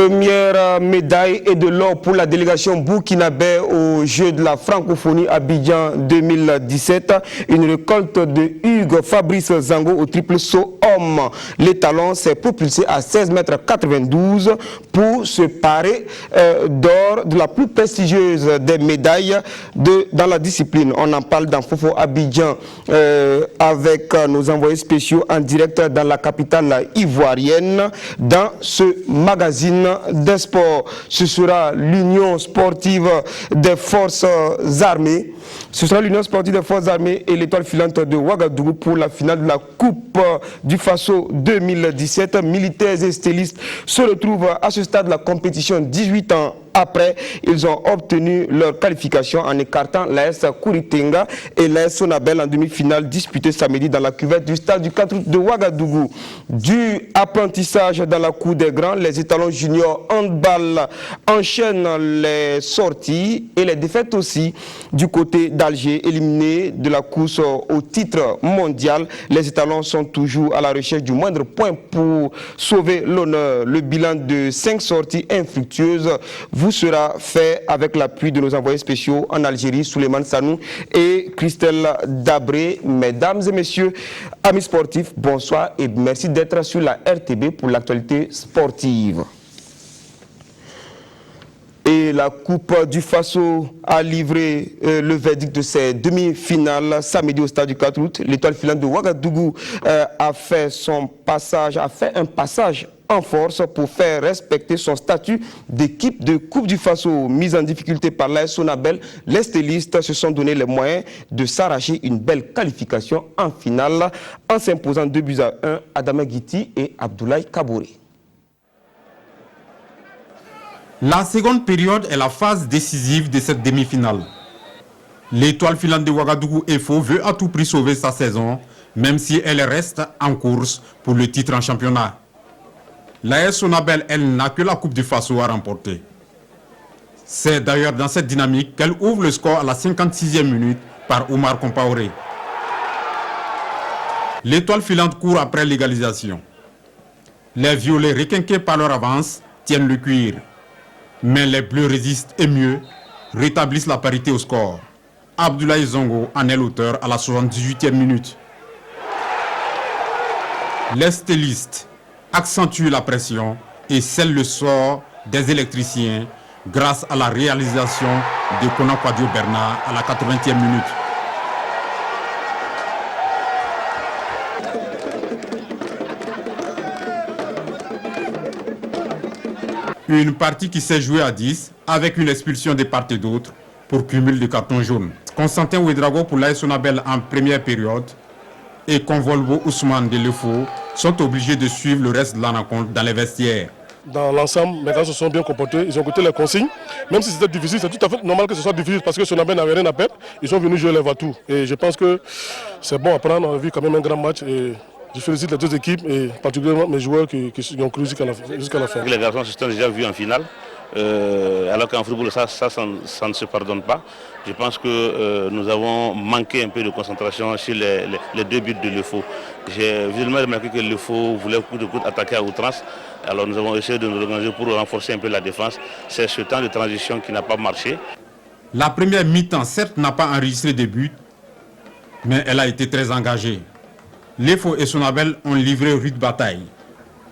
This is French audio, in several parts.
Première médaille et de l'or pour la délégation burkinabé aux Jeux de la francophonie Abidjan 2017. Une récolte de Hugues Fabrice Zango au triple saut homme. L'étalon s'est propulsé à 16,92 m pour se parer d'or de la plus prestigieuse des médailles dans la discipline. On en parle dans Fofo Abidjan avec nos envoyés spéciaux en direct dans la capitale ivoirienne dans ce magazine des sports. Ce sera l'Union sportive des forces armées. Ce sera l'Union sportive des forces armées et l'étoile filante de Ouagadougou pour la finale de la Coupe du Faso 2017. Militaires et stylistes se retrouvent à ce stade de la compétition 18 ans après. Ils ont obtenu leur qualification en écartant l'AS Kouritenga et l'AS Sonabel en demi-finale disputée samedi dans la cuvette du stade du 4 août de Ouagadougou. Du apprentissage dans la cour des grands, les étalons juniors handball enchaînent les sorties et les défaites aussi du côté d'Alger, éliminés de la course au titre mondial. Les étalons sont toujours à la recherche du moindre point pour sauver l'honneur. Le bilan de 5 sorties infructueuses vous sera fait avec l'appui de nos envoyés spéciaux en Algérie, Souleymane Sanou et Christelle Dabré. Mesdames et messieurs, amis sportifs, bonsoir et merci d'être sur la RTB pour l'actualité sportive. Et la Coupe du Faso a livré le verdict de ses demi-finales samedi au stade du 4 août. L'étoile filante de Ouagadougou a fait un passage en force pour faire respecter son statut d'équipe de Coupe du Faso. Mise en difficulté par l'AS Sonabel, les stylistes se sont donné les moyens de s'arracher une belle qualification en finale en s'imposant 2-1 Adama Guiti et Abdoulaye Kabouré. La seconde période est la phase décisive de cette demi-finale. L'étoile filante de Ouagadougou EFO veut à tout prix sauver sa saison, même si elle reste en course pour le titre en championnat. L'AS Sonabel, elle, n'a que la Coupe du Faso à remporter. C'est d'ailleurs dans cette dynamique qu'elle ouvre le score à la 56e minute par Oumar Compaoré. L'étoile filante court après l'égalisation. Les violets, requinqués par leur avance, tiennent le cuir. Mais les bleus résistent et mieux, rétablissent la parité au score. Abdoulaye Zongo en est l'auteur à la 78e minute. Les stylistes accentuent la pression et scellent le sort des électriciens grâce à la réalisation de Konakwadio Bernard à la 80e minute. Une partie qui s'est jouée à 10 avec une expulsion de part et d'autre pour cumul de cartons jaunes. Constantin Ouedraogo pour l'AS Sonabel en première période et Convolvo Ousmane de Lefo sont obligés de suivre le reste de la rencontre dans les vestiaires. Dans l'ensemble, mes gars se sont bien comportés, ils ont écouté les consignes. Même si c'était difficile, c'est tout à fait normal que ce soit difficile parce que Sonabel n'avait rien à perdre. Ils sont venus jouer les Vatou. Et je pense que c'est bon à prendre. On a vu quand même un grand match. Et je félicite les deux équipes et particulièrement mes joueurs qui ont cru jusqu'à la fin. Les garçons se sont déjà vus en finale, alors qu'en football ça ne se pardonne pas. Je pense que nous avons manqué un peu de concentration sur les deux buts de Lefo. J'ai visuellement remarqué que Lefo voulait coup de coude attaquer à outrance. Alors nous avons essayé de nous organiser pour renforcer un peu la défense. C'est ce temps de transition qui n'a pas marché. La première mi-temps, certes, n'a pas enregistré de but, mais elle a été très engagée. Lefo et Sonabel ont livré rude bataille.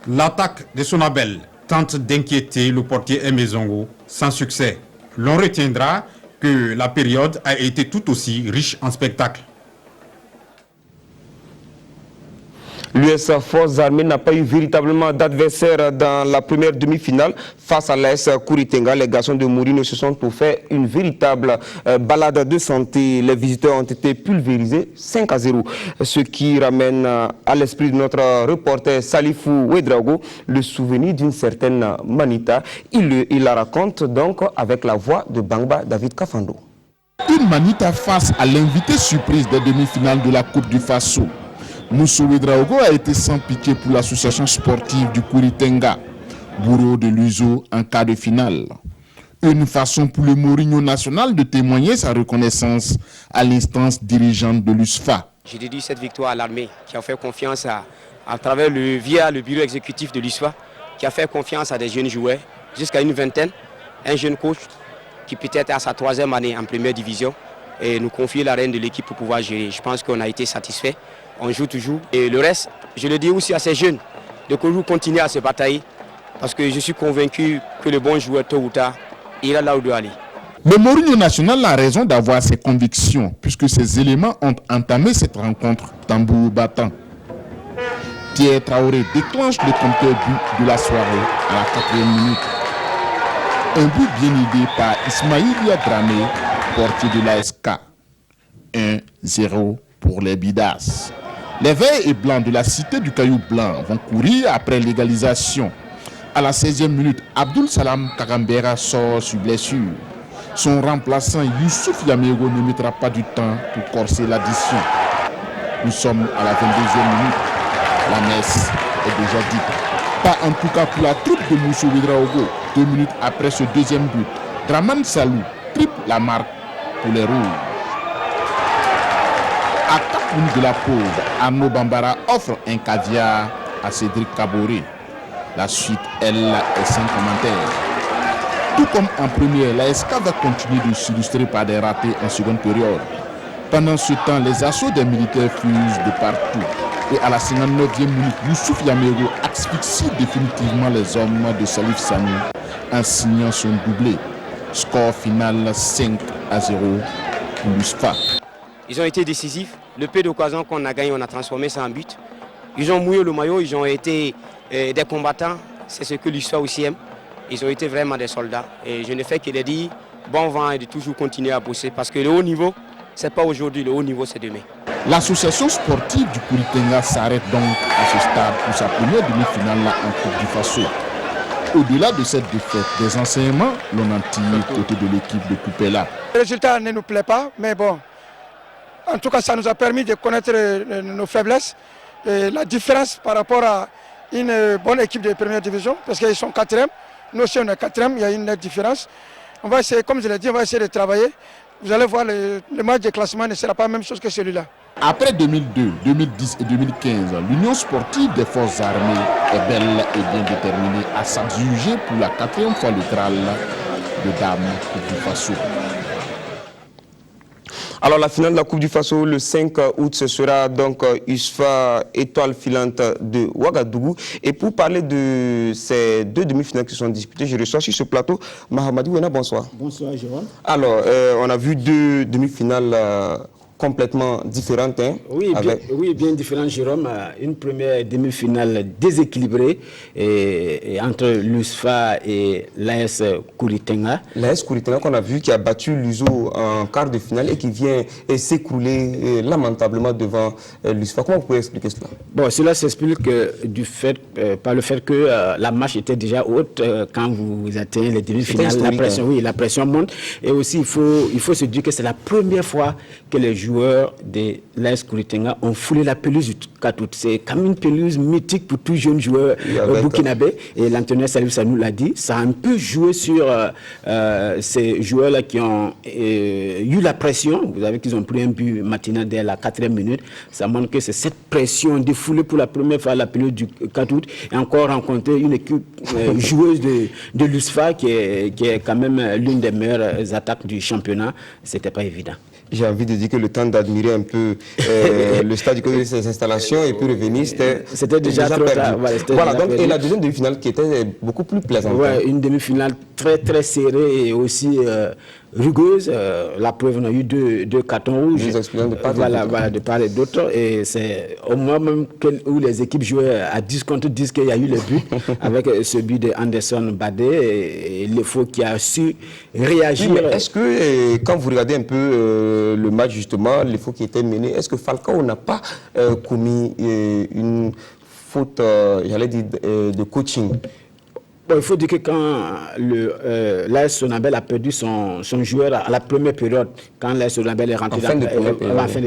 L'attaque de Sonabel tente d'inquiéter le portier Aimé Zongo sans succès. L'on retiendra que la période a été tout aussi riche en spectacles. L'US Forces Armées n'a pas eu véritablement d'adversaire dans la première demi-finale face à l'AS Kouritenga. Les garçons de Mourino se sont offert une véritable balade de santé. Les visiteurs ont été pulvérisés 5-0. Ce qui ramène à l'esprit de notre reporter Salifou Ouedraogo le souvenir d'une certaine Manita. Il la raconte donc avec la voix de Bangba David Kafando. Une Manita face à l'invité surprise des demi-finales de la Coupe du Faso. Moussou Ouedraogo a été sans pitié pour l'association sportive du Kouritenga, bourreau de l'USO en quart de finale. Une façon pour le Mourinho national de témoigner sa reconnaissance à l'instance dirigeante de l'USFA. J'ai dédié cette victoire à l'armée qui a fait confiance via le bureau exécutif de l'USFA, qui a fait confiance à des jeunes joueurs jusqu'à une vingtaine. Un jeune coach qui peut-être à sa 3e année en première division et nous confier la reine de l'équipe pour pouvoir gérer. Je pense qu'on a été satisfait. On joue toujours. Et le reste, je le dis aussi à ces jeunes, de toujours continuer à se batailler parce que je suis convaincu que le bon joueur, tôt ou tard, ira là où il doit aller. Le Mourinho national a raison d'avoir ses convictions puisque ces éléments ont entamé cette rencontre tambour battant. Thierry Traoré déclenche le compteur but de la soirée à la 4e minute. Un but bien aidé par Ismaïlia Dramé, portier de l'ASK. 1-0 pour les Bidas. Les verts et blancs de la cité du Caillou Blanc vont courir après l'égalisation. À la 16e minute, Abdul Salam Kagambera sort sur blessure. Son remplaçant Youssouf Yamego ne mettra pas du temps pour corser l'addition. Nous sommes à la 22e minute. La messe est déjà dite. Pas en tout cas pour la troupe de Moussou Ouedraogo. 2 minutes après ce deuxième but, Draman Salou triple la marque pour les Rouges. À 4 minutes de la pause, Arnaud Bambara offre un caviar à Cédric Kaboré. La suite, elle, est sans commentaire. Tout comme en première, la SK va continuer de s'illustrer par des ratés en seconde période. Pendant ce temps, les assauts des militaires fusent de partout. Et à la 59e minute, Youssouf Yamego asphyxie définitivement les hommes de Salif Sani en signant son doublé. Score final 5-0 pour l'USFA. Ils ont été décisifs. Le peu d'occasions qu'on a gagné, on a transformé ça en but. Ils ont mouillé le maillot, ils ont été des combattants. C'est ce que l'USFA aussi aime. Ils ont été vraiment des soldats. Et je ne fais que les dire bon vent et de toujours continuer à bosser. Parce que le haut niveau, ce n'est pas aujourd'hui, le haut niveau, c'est demain. L'association sportive du Kouritenga s'arrête donc à ce stade pour sa première demi-finale en Coupe du Faso. Au-delà de cette défaite, des enseignements l'on en tire côté de l'équipe de Coupella. Le résultat ne nous plaît pas, mais bon, en tout cas ça nous a permis de connaître nos faiblesses. Et la différence par rapport à une bonne équipe de première division, parce qu'ils sont 4e, nous aussi on est 4e, il y a une nette différence. On va essayer, comme je l'ai dit, on va essayer de travailler. Vous allez voir, le match de classement ne sera pas la même chose que celui-là. Après 2002, 2010 et 2015, l'Union sportive des forces armées est belle et bien déterminée à s'adjuger pour la 4e fois le Graal de Dames Coupe du Faso. Alors la finale de la Coupe du Faso le 5 août, ce sera donc USFA Étoile Filante de Ouagadougou. Et pour parler de ces 2 demi-finales qui sont disputées, je reçois sur ce plateau Mahamadou Wena, bonsoir. Bonsoir Jérôme. Alors, on a vu 2 demi-finales complètement différentes. Hein, oui, bien différentes, Jérôme. Une première demi-finale déséquilibrée entre l'USFA et l'AS Kouritenga. L'AS Kouritenga qu'on a vu qui a battu l'USO en quart de finale et qui vient s'écrouler lamentablement devant l'USFA. Comment vous pouvez expliquer cela? Bon, cela s'explique par le fait que la marche était déjà haute quand vous atteignez les demi-finales. La pression monte. Et aussi, il faut se dire que c'est la première fois que les joueurs de l'AS Kouritenga ont foulé la pelouse du 4 août. C'est quand même une pelouse mythique pour tout jeune joueur burkinabé. Et l'entraîneur Salif Sanou l'a dit, ça a un peu joué sur ces joueurs-là qui ont eu la pression. Vous savez qu'ils ont pris un but matinal dès la 4e minute. Ça montre que c'est cette pression de fouler pour la première fois la pelouse du 4 août et encore rencontrer une équipe joueuse de l'USFA qui est quand même l'une des meilleures attaques du championnat. C'était pas évident. J'ai envie de dire que le temps d'admirer un peu le stade du côté de ses installations et puis revenir, c'était déjà trop tard. Voilà, donc, et la deuxième demi-finale qui était beaucoup plus plaisante. Ouais, une demi-finale très très serrée et aussi rugueuse. La preuve, on a eu deux cartons rouges. De part et d'autre. Et c'est au moment même où les équipes jouaient à 10 contre 10 qu'il y a eu le but, avec ce but de Anderson Badé et Lefo qui a su réagir. Oui, est-ce que quand vous regardez un peu le match justement, Lefo qui était mené, est-ce que Falcao n'a pas commis une faute, j'allais dire, de coaching? Bon, il faut dire que quand l'AS Sonabel a perdu son joueur à la première période, quand l'AS Sonabel est rentré fin de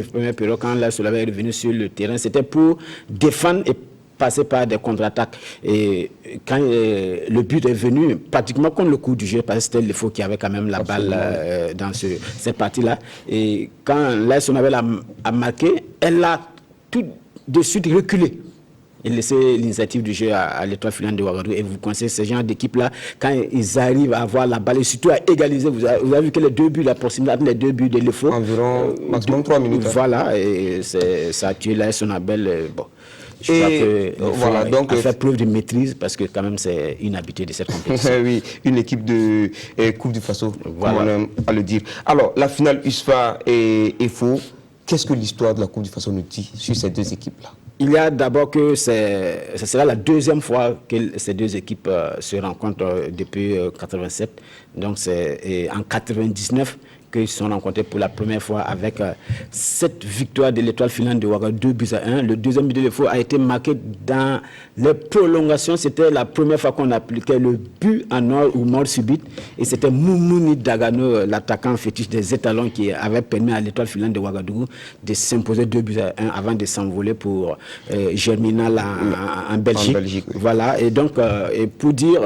première période, quand l'AS Sonabel est revenu sur le terrain, c'était pour défendre et passer par des contre-attaques. Et quand le but est venu, pratiquement contre le coup du jeu, parce que c'était Lefo qui avait quand même la balle dans cette partie-là. Et quand l'AS Sonabel a marqué, elle a tout de suite reculé. et laisser l'initiative du jeu à l'Étoile filante de Ouagadougou. Et vous connaissez ce genre d'équipe-là, quand ils arrivent à avoir la balle et surtout à égaliser, vous avez vu que les deux buts, la proximité entre les deux buts de l'EFO. Environ maximum 3 minutes. Voilà, et ça a tué la Sonabel. Bon. Je crois qu'il voilà, donc faire preuve de maîtrise parce que quand même c'est une habitude de cette compétition. Oui, une équipe de Coupe du Faso, voilà. Comme on aime à le dire. Alors, la finale USFA et EFO, qu'est-ce que l'histoire de la Coupe du Faso nous dit sur ces deux équipes-là? Il y a d'abord que ce sera la deuxième fois que ces deux équipes se rencontrent depuis 87. Donc c'est en 99 qu'ils se sont rencontrés pour la première fois avec 7 victoires de l'Étoile filante de Ouagadougou, 2-1. Le deuxième but de l'EFO a été marqué dans les prolongations. C'était la première fois qu'on appliquait le but en nord ou mort subite. Et c'était Moumouni Dagano, l'attaquant fétiche des étalons, qui avait permis à l'Étoile filante de Ouagadougou de s'imposer 2-1 avant de s'envoler pour Germinal en Belgique. En Belgique, oui. Voilà, et donc, et pour dire,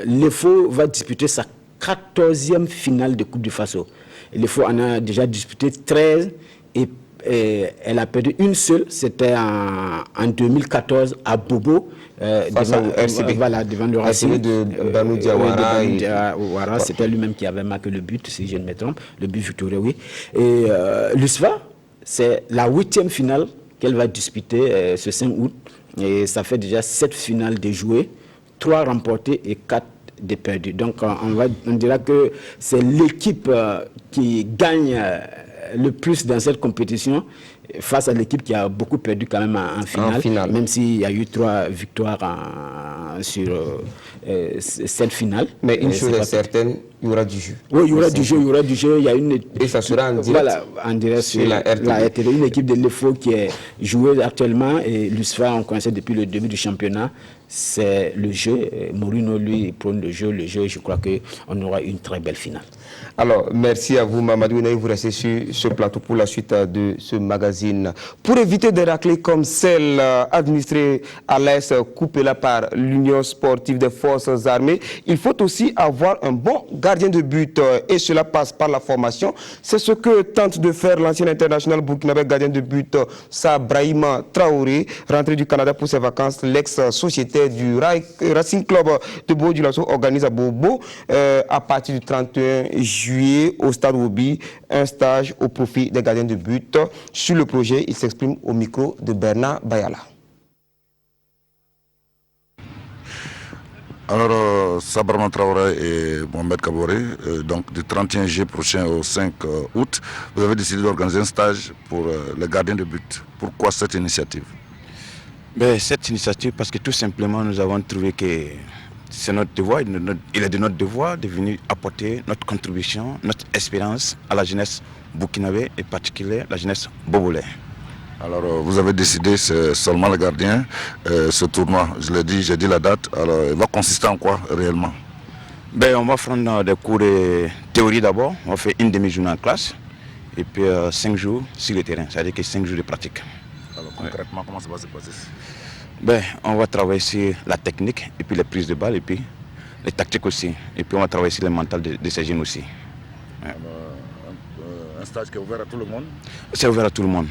l'EFO va disputer sa 14e finale de Coupe du Faso. L'EFO en a déjà disputé 13 et elle a perdu une seule, c'était en 2014 à Bobo, devant le Racing de Banou Diawara. C'était lui-même qui avait marqué le but, si je ne me trompe, le but victorieux, oui. Et l'USFA, c'est la 8e finale qu'elle va disputer ce 5 août. Et ça fait déjà 7 finales de jouer, 3 remportées et 4 de perdus. Donc on dira que c'est l'équipe qui gagne le plus dans cette compétition face à l'équipe qui a beaucoup perdu quand même en finale. Même s'il y a eu 3 victoires sur cette finale. Mais une chose est certaine, il y aura du jeu. Oui, il y aura du jeu, Il y a une... Et ça sera en direct, voilà, en direct sur la RTD. Une équipe de l'EFO qui est jouée actuellement et l'USFA, on connaissait depuis le début du championnat. C'est le jeu. Mourinho, lui, prône le jeu. Je crois qu'on aura une très belle finale. Alors, merci à vous, Mamadou. Vous restez sur ce plateau pour la suite de ce magazine. Pour éviter des raclées comme celle administrée à l'AS Coupela par l'Union sportive des forces armées, il faut aussi avoir un bon gardien de but. Et cela passe par la formation. C'est ce que tente de faire l'ancien international burkinabé gardien de but Sabrahima Traoré, rentré du Canada pour ses vacances. L'ex-sociétaire du Racing Club de Bobo-Dioulasso organise à Bobo à partir du 31 juillet au stade Wobi un stage au profit des gardiens de but. Sur le projet, il s'exprime au micro de Bernard Bayala. Alors, Sabrahima Traoré et Mohamed Kaboré, donc du 31 juillet prochain au 5 août, vous avez décidé d'organiser un stage pour les gardiens de but. Pourquoi cette initiative? Cette initiative, parce que tout simplement, nous avons trouvé que c'est notre devoir, il est de notre devoir de venir apporter notre contribution, notre expérience à la jeunesse burkinabé et particulièrement la jeunesse bobolais. Alors vous avez décidé, c'est seulement le gardien, ce tournoi, je l'ai dit, j'ai dit la date, alors il va consister en quoi réellement? On va prendre des cours de théorie d'abord, on va faire une demi-journée en classe et puis 5 jours sur le terrain, c'est-à-dire que 5 jours de pratique. Alors concrètement, comment ça va se passer? On va travailler sur la technique et puis les prises de balles et puis les tactiques aussi. Et puis on va travailler sur le mental de ces jeunes aussi. Alors, un stage qui est ouvert à tout le monde? C'est ouvert à tout le monde,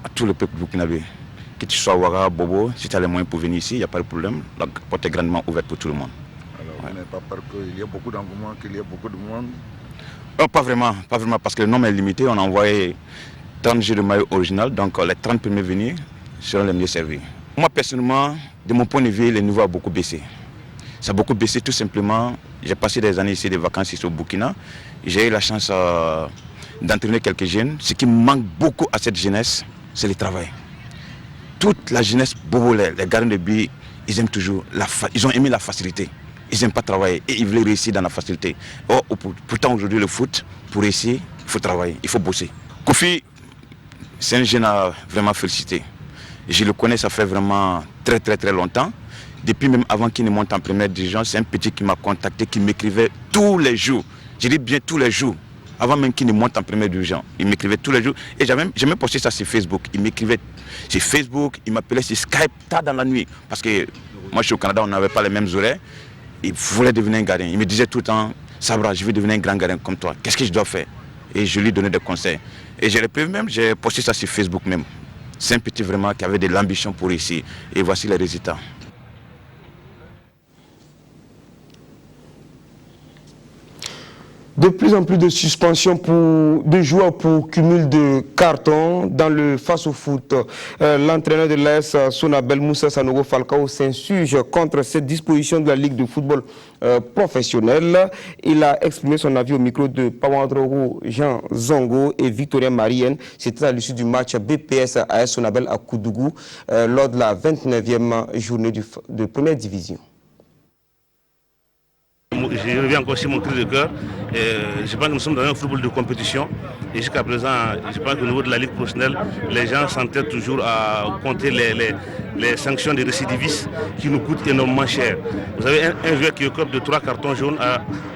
à tout le peuple burkinabé. Que tu sois Ouaga, Bobo, si tu as les moyens pour venir ici, il n'y a pas de problème. La porte est grandement ouverte pour tout le monde. Alors vous n'avez pas peur qu'il y ait beaucoup d'engouement, qu'il y ait beaucoup de monde? Pas vraiment, parce que le nombre est limité. On a envoyé 30 jeux de maillot original, donc les 30 premiers venus seront les mieux servis. Moi personnellement, de mon point de vue, le niveau a beaucoup baissé. Ça a beaucoup baissé tout simplement. J'ai passé des années ici, des vacances ici au Burkina. J'ai eu la chance d'entraîner quelques jeunes. Ce qui manque beaucoup à cette jeunesse, c'est le travail. Toute la jeunesse bobolais, les gardiens de but, ils aiment toujours, ils ont aimé la facilité. Ils n'aiment pas travailler et ils veulent réussir dans la facilité. Pourtant aujourd'hui le foot, pour réussir, il faut travailler, il faut bosser. Kofi, c'est un jeune à vraiment féliciter. Je le connais, ça fait vraiment très longtemps. Depuis même avant qu'il ne monte en première division, c'est un petit qui m'a contacté, qui m'écrivait tous les jours. Je dis bien tous les jours. Avant même qu'il ne monte en première division, il m'écrivait tous les jours. Et j'ai même posté ça sur Facebook. Il m'écrivait sur Facebook, il m'appelait sur Skype tard dans la nuit. Parce que moi je suis au Canada, on n'avait pas les mêmes horaires. Il voulait devenir un gardien. Il me disait tout le temps, Sabra, je veux devenir un grand gardien comme toi. Qu'est-ce que je dois faire? Et je lui donnais des conseils. Et j'ai posté ça sur Facebook même. C'est un petit vraiment qui avait de l'ambition pour ici. Et voici les résultats. De plus en plus de suspensions de joueurs pour cumul de cartons dans le face-au-foot. L'entraîneur de l'AS Sonabel, Moussa Sanogo Falcao, s'insurge contre cette disposition de la Ligue de football professionnel. Il a exprimé son avis au micro de Pawadrogo Jean Zongo et Victoria Marienne. C'était à l'issue du match BPS AS Sonabel à Koudougou lors de la 29e journée de première division. Je reviens encore sur mon cri de cœur. Je pense que nous sommes dans un football de compétition. Et jusqu'à présent, je pense qu'au niveau de la Ligue professionnelle, les gens s'entêtent toujours à compter les sanctions des récidivistes qui nous coûtent énormément cher. Vous avez un joueur qui écope de 3 cartons jaunes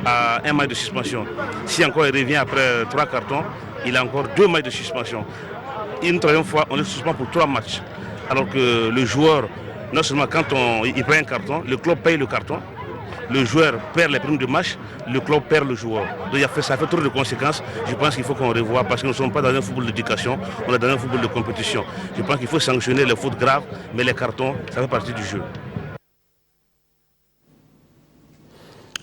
à 1 match de suspension. Si encore il revient après 3 cartons, il a encore 2 matchs de suspension. Une troisième fois, on le suspend pour 3 matchs. Alors que le joueur, non seulement quand il prend un carton, le club paye le carton. Le joueur perd les primes de match, le club perd le joueur. Donc ça fait trop de conséquences. Je pense qu'il faut qu'on revoie parce que nous ne sommes pas dans un football d'éducation, on est dans un football de compétition. Je pense qu'il faut sanctionner les fautes graves, mais les cartons, ça fait partie du jeu.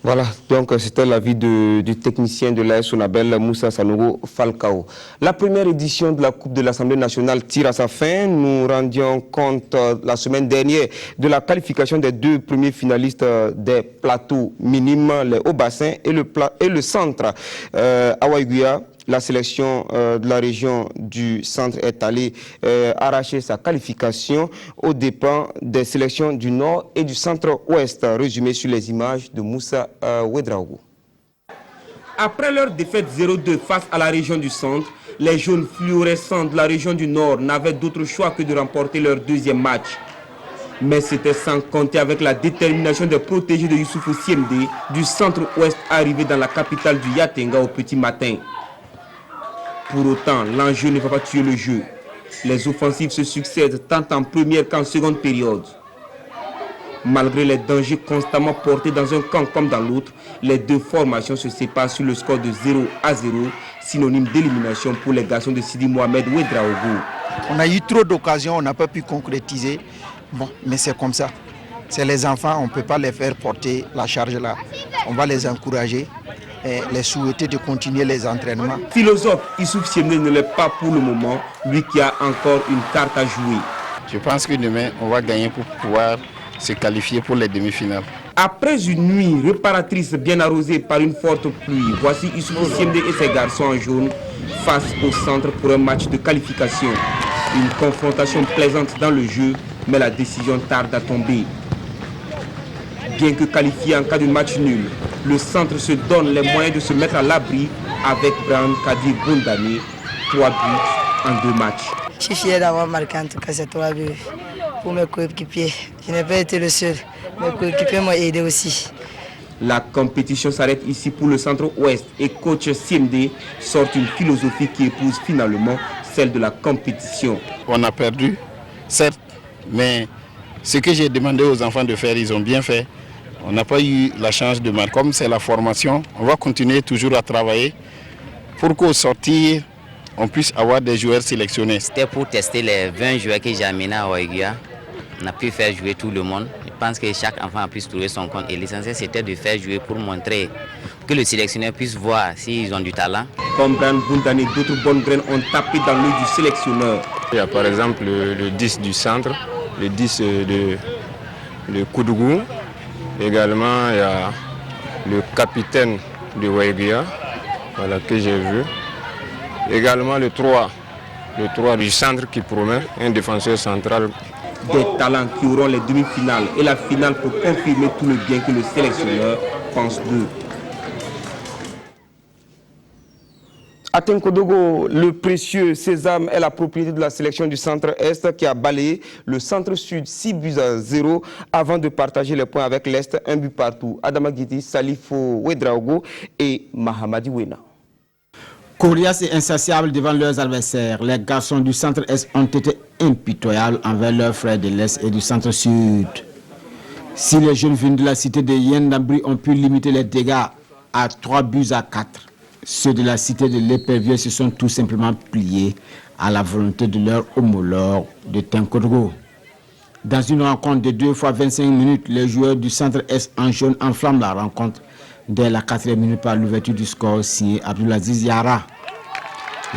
Voilà, donc c'était l'avis du technicien de l'AS Sonabel, Moussa Sanogo Falcao. La première édition de la Coupe de l'Assemblée nationale tire à sa fin. Nous rendions compte la semaine dernière de la qualification des 2 premiers finalistes des plateaux minimes, les hauts bassins et le centre. Awaïguya, la sélection de la région du centre est allée arracher sa qualification aux dépens des sélections du nord et du centre-ouest. Résumé sur les images de Moussa Ouedraogo. Après leur défaite 0-2 face à la région du centre, les jaunes fluorescents de la région du nord n'avaient d'autre choix que de remporter leur deuxième match. Mais c'était sans compter avec la détermination des protégés de Youssoufou Siemde du centre-ouest arrivés dans la capitale du Yatenga au petit matin. Pour autant, l'enjeu ne va pas tuer le jeu. Les offensives se succèdent tant en première qu'en seconde période. Malgré les dangers constamment portés dans un camp comme dans l'autre, les 2 formations se séparent sur le score de 0-0, synonyme d'élimination pour les garçons de Sidi Mohamed Ouedraogo. On a eu trop d'occasions, on n'a pas pu concrétiser. Bon, mais c'est comme ça. C'est les enfants, on ne peut pas les faire porter la charge là. On va les encourager. Et les souhaiter de continuer les entraînements. Philosophe Youssouf Siemde ne l'est pas pour le moment, lui qui a encore une carte à jouer. Je pense que demain, on va gagner pour pouvoir se qualifier pour les demi-finales. Après une nuit réparatrice bien arrosée par une forte pluie, voici Youssouf Siemde et ses garçons en jaune face au centre pour un match de qualification. Une confrontation plaisante dans le jeu, mais la décision tarde à tomber. Bien que qualifié en cas de match nul, le centre se donne les moyens de se mettre à l'abri avec Brand Kadir Bondani, 3 buts en 2 matchs. Je suis fier d'avoir marqué en tout cas ces 3 buts pour mes coéquipiers. Je n'ai pas été le seul, mes coéquipiers m'ont aidé aussi. La compétition s'arrête ici pour le centre-ouest et coach Siemde sort une philosophie qui épouse finalement celle de la compétition. On a perdu, certes, mais ce que j'ai demandé aux enfants de faire, ils ont bien fait. On n'a pas eu la chance de marquer. Comme c'est la formation, on va continuer toujours à travailler pour qu'au sortir, on puisse avoir des joueurs sélectionnés. C'était pour tester les 20 joueurs que j'ai amenés à Ouaïguia. On a pu faire jouer tout le monde. Je pense que chaque enfant puisse trouver son compte. Et l'essentiel, c'était de faire jouer pour montrer que le sélectionneur puisse voir s'ils ont du talent. Comme Brand Bundani, d'autres bonnes graines ont tapé dans l'œil du sélectionneur. Il y a par exemple le 10 du centre, le 10 de Koudougou. Également, il y a le capitaine de Ouaïguia, voilà, que j'ai vu. Également le 3 du centre qui promet, un défenseur central. Des talents qui auront les demi-finales et la finale pour confirmer tout le bien que le sélectionneur pense d'eux. À Tenkodogo, le précieux sésame est la propriété de la sélection du centre-est qui a balayé le centre-sud 6-0 avant de partager les points avec l'Est, 1 but partout. Adama Guidi, Salifo Ouedraogo et Mahamadi Wena. Coriaces et insatiables devant leurs adversaires, les garçons du centre-est ont été impitoyables envers leurs frères de l'Est et du centre-sud. Si les jeunes venus de la cité de Yendambri ont pu limiter les dégâts à 3-4, Ceux de la cité de l'Épervier se sont tout simplement pliés à la volonté de leur homologue de Tinkourou. Dans une rencontre de 2 fois 25 minutes, les joueurs du centre S en jaune enflamment la rencontre dès la 4e minute par l'ouverture du score signé Abdulaziz Yara.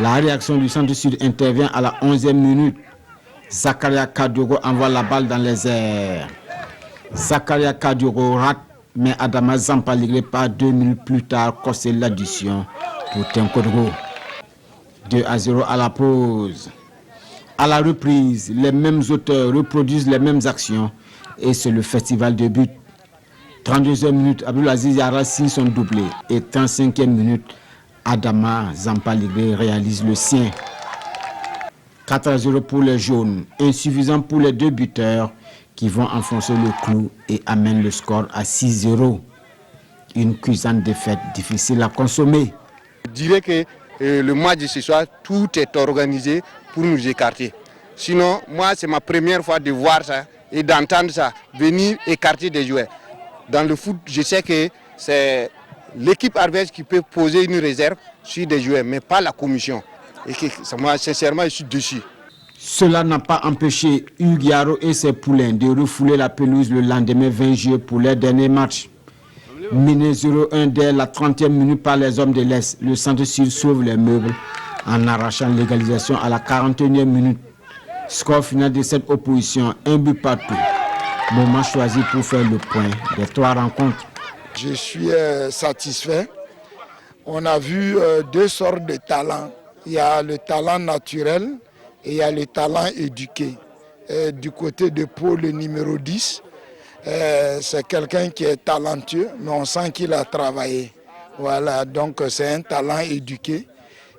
La réaction du centre sud intervient à la 11e minute. Zakaria Kadiogo envoie la balle dans les airs. Zakaria Kadiogo rate, mais Adama Zampaligré par 2 minutes plus tard cause l'addition pour Tinkourou. 2-0 à la pause. À la reprise, les mêmes auteurs reproduisent les mêmes actions et c'est le festival de but. 32e minute, Abdulaziz Yara signe son doublé et 35e minute, Adama Zampaligré réalise le sien. 4-0 pour les jaunes, insuffisant pour les deux buteurs qui vont enfoncer le clou et amènent le score à 6-0. Une cuisante défaite difficile à consommer. Je dirais que le match de ce soir, tout est organisé pour nous écarter. Sinon, moi, c'est ma première fois de voir ça et d'entendre ça, venir écarter des joueurs. Dans le foot, je sais que c'est l'équipe adverse qui peut poser une réserve sur des joueurs, mais pas la commission. Et que, moi, sincèrement, je suis déçu. Cela n'a pas empêché Hugues Yaro et ses poulains de refouler la pelouse le lendemain 20 juillet pour leur dernier match. Miné 0-1 dès la 30e minute par les hommes de l'Est, le centre sud sauve les meubles en arrachant l'égalisation à la 41e minute. Score final de cette opposition, 1 but partout. Moment choisi pour faire le point des 3 rencontres. Je suis satisfait. On a vu 2 sortes de talents. Il y a le talent naturel et il y a le talent éduqué. Du côté de Paul, le numéro 10, c'est quelqu'un qui est talentueux, mais on sent qu'il a travaillé. Voilà, donc c'est un talent éduqué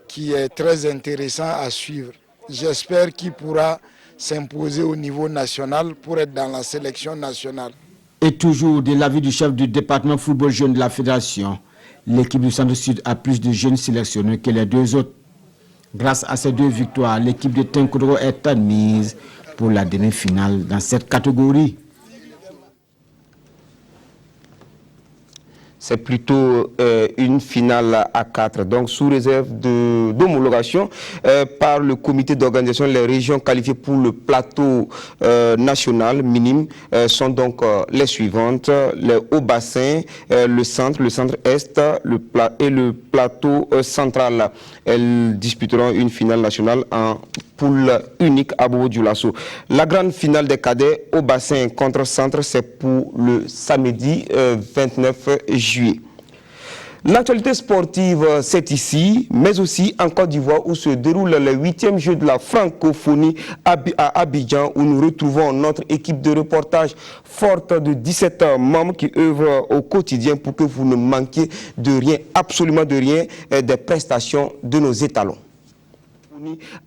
qui est très intéressant à suivre. J'espère qu'il pourra s'imposer au niveau national pour être dans la sélection nationale. Et toujours de l'avis du chef du département football jeune de la fédération, l'équipe du Centre-Sud a plus de jeunes sélectionnés que les 2 autres. Grâce à ces 2 victoires, l'équipe de Tinkourou est admise pour la demi-finale dans cette catégorie. C'est plutôt une finale à 4, donc sous réserve d'homologation par le comité d'organisation. Les régions qualifiées pour le plateau national minime sont donc les suivantes: les Hauts-Bassins, le centre-est et le plateau central. Elles disputeront une finale nationale en poule unique à Bobo-Dioulasso. La grande finale des cadets au bassin contre centre, c'est pour le samedi 29 juillet. L'actualité sportive, c'est ici, mais aussi en Côte d'Ivoire où se déroule le 8e jeu de la francophonie à Abidjan, où nous retrouvons notre équipe de reportage forte de 17 membres qui œuvrent au quotidien pour que vous ne manquiez de rien, absolument de rien, des prestations de nos étalons.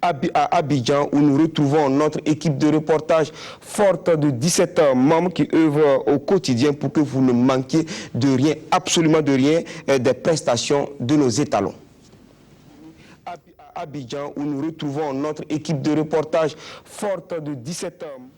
À Abidjan, où nous retrouvons notre équipe de reportage forte de 17 membres qui œuvrent au quotidien pour que vous ne manquiez de rien, absolument de rien, des prestations de nos étalons. À Abidjan, où nous retrouvons notre équipe de reportage forte de 17 membres.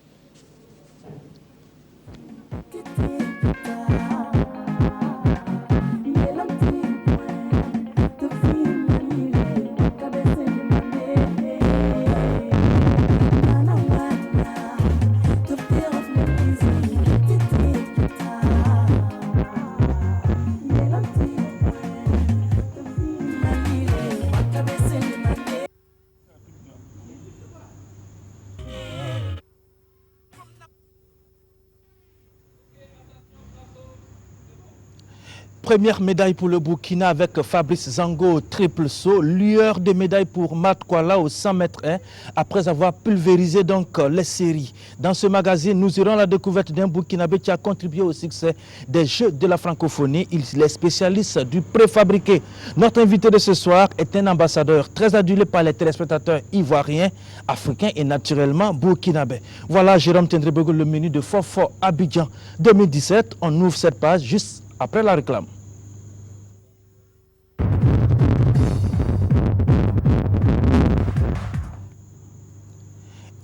Première médaille pour le Burkina avec Fabrice Zango, triple saut, lueur de médaille pour Matt Kuala au 100 mètres 1, après avoir pulvérisé donc les séries. Dans ce magazine, nous irons à la découverte d'un Burkinabé qui a contribué au succès des Jeux de la francophonie. Il est spécialiste du préfabriqué. Notre invité de ce soir est un ambassadeur très adulé par les téléspectateurs ivoiriens, africains et naturellement burkinabés. Voilà Jérôme Tendrebogo, le menu de Fort Abidjan 2017. On ouvre cette page juste après la réclame.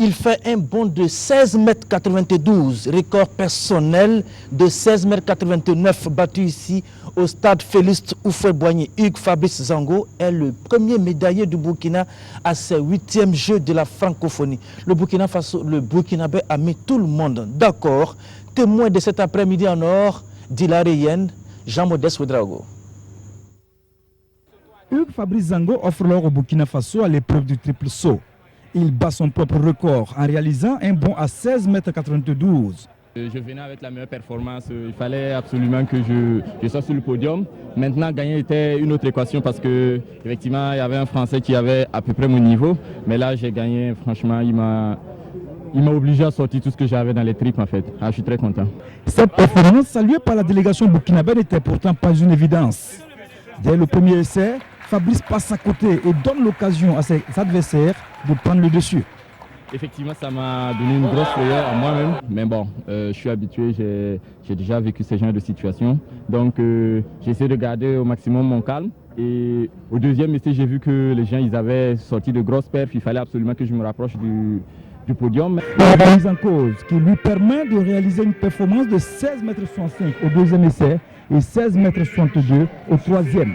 Il fait un bond de 16,92 m, record personnel de 16,89 m battu ici au stade Félix Houphouët-Boigny. Hugues Fabrice Zango est le premier médaillé du Burkina à ses 8e Jeux de la francophonie. Le Burkina Faso, le Burkinabé a mis tout le monde d'accord. Témoin de cet après-midi en or, d'Hilarien, Jean-Modeste Ouedraogo. Hugues Fabrice Zango offre l'or au Burkina Faso à l'épreuve du triple saut. Il bat son propre record en réalisant un bond à 16,92 m. Je venais avec la meilleure performance, il fallait absolument que je sois sur le podium. Maintenant, gagner était une autre équation parce que effectivement, il y avait un Français qui avait à peu près mon niveau. Mais là, j'ai gagné, franchement, il m'a obligé à sortir tout ce que j'avais dans les tripes en fait. Je suis très content. Cette performance saluée par la délégation burkinabé n'était pourtant pas une évidence. Dès le premier essai, Fabrice passe à côté et donne l'occasion à ses adversaires de prendre le dessus. Effectivement, ça m'a donné une grosse frayeur à moi-même. Mais bon, je suis habitué, j'ai déjà vécu ce genre de situation. Donc, j'ai essayé de garder au maximum mon calme. Et au deuxième essai, j'ai vu que les gens ils avaient sorti de grosses perfs. Il fallait absolument que je me rapproche du podium. La mise en cause qui lui permet de réaliser une performance de 16,65 m au deuxième essai et 16,62 m au troisième.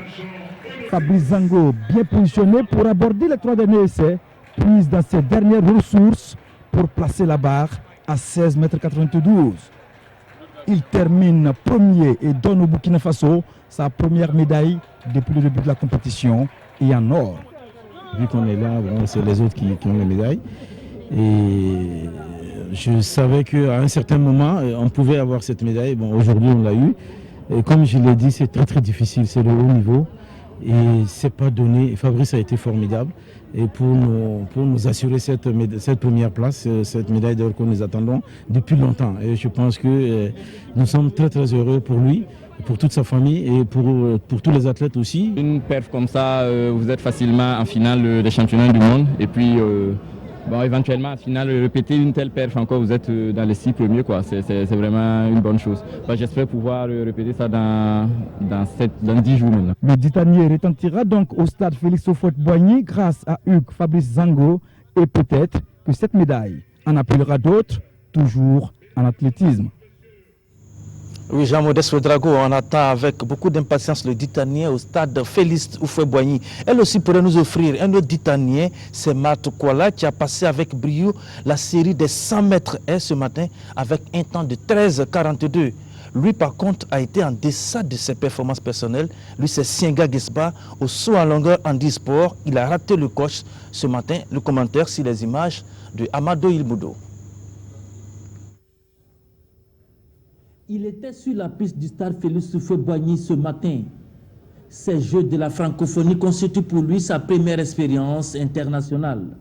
Fabrice Zango, bien positionné pour aborder les 3 derniers essais, puise dans ses dernières ressources pour placer la barre à 16,92 m. Il termine premier et donne au Burkina Faso sa première médaille depuis le début de la compétition et en or. Vu qu'on est là, bon, c'est les autres qui ont les médailles. Et je savais qu'à un certain moment, on pouvait avoir cette médaille. Bon, aujourd'hui, on l'a eu. Et comme je l'ai dit, c'est très très difficile, c'est le haut niveau. Et c'est pas donné. Fabrice a été formidable. Et pour nous assurer cette première place, cette médaille d'or que nous attendons depuis longtemps. Et je pense que nous sommes très très heureux pour lui, pour toute sa famille et pour tous les athlètes aussi. Une perf comme ça, vous êtes facilement en finale des championnats du monde. Et puis, bon, éventuellement, en finale, répéter une telle perf encore, vous êtes dans les 6 premiers. C'est vraiment une bonne chose. Bon, j'espère pouvoir répéter ça dans 10 jours maintenant. Le Ditanier retentira donc au stade Félix Houphouët-Boigny grâce à Hugues Fabrice Zango. Et peut-être que cette médaille en appellera d'autres, toujours en athlétisme. Oui, Jean-Modeste Ouedraogo, on attend avec beaucoup d'impatience le Ditanien au stade Félix Houphouët-Boigny. Elle aussi pourrait nous offrir un autre Ditanien, c'est Marthe Kouala qui a passé avec brio la série des 100 mètres ce matin avec un temps de 13,42. Lui, par contre, a été en deçà de ses performances personnelles. Lui, c'est Sienga Gesba au saut en longueur en e-sport. Il a raté le coche ce matin. Le commentaire sur les images de Amado Ilmoudo. Il était sur la piste du stade Félix Houphouët-Boigny ce matin. Ces Jeux de la francophonie constituent pour lui sa première expérience internationale.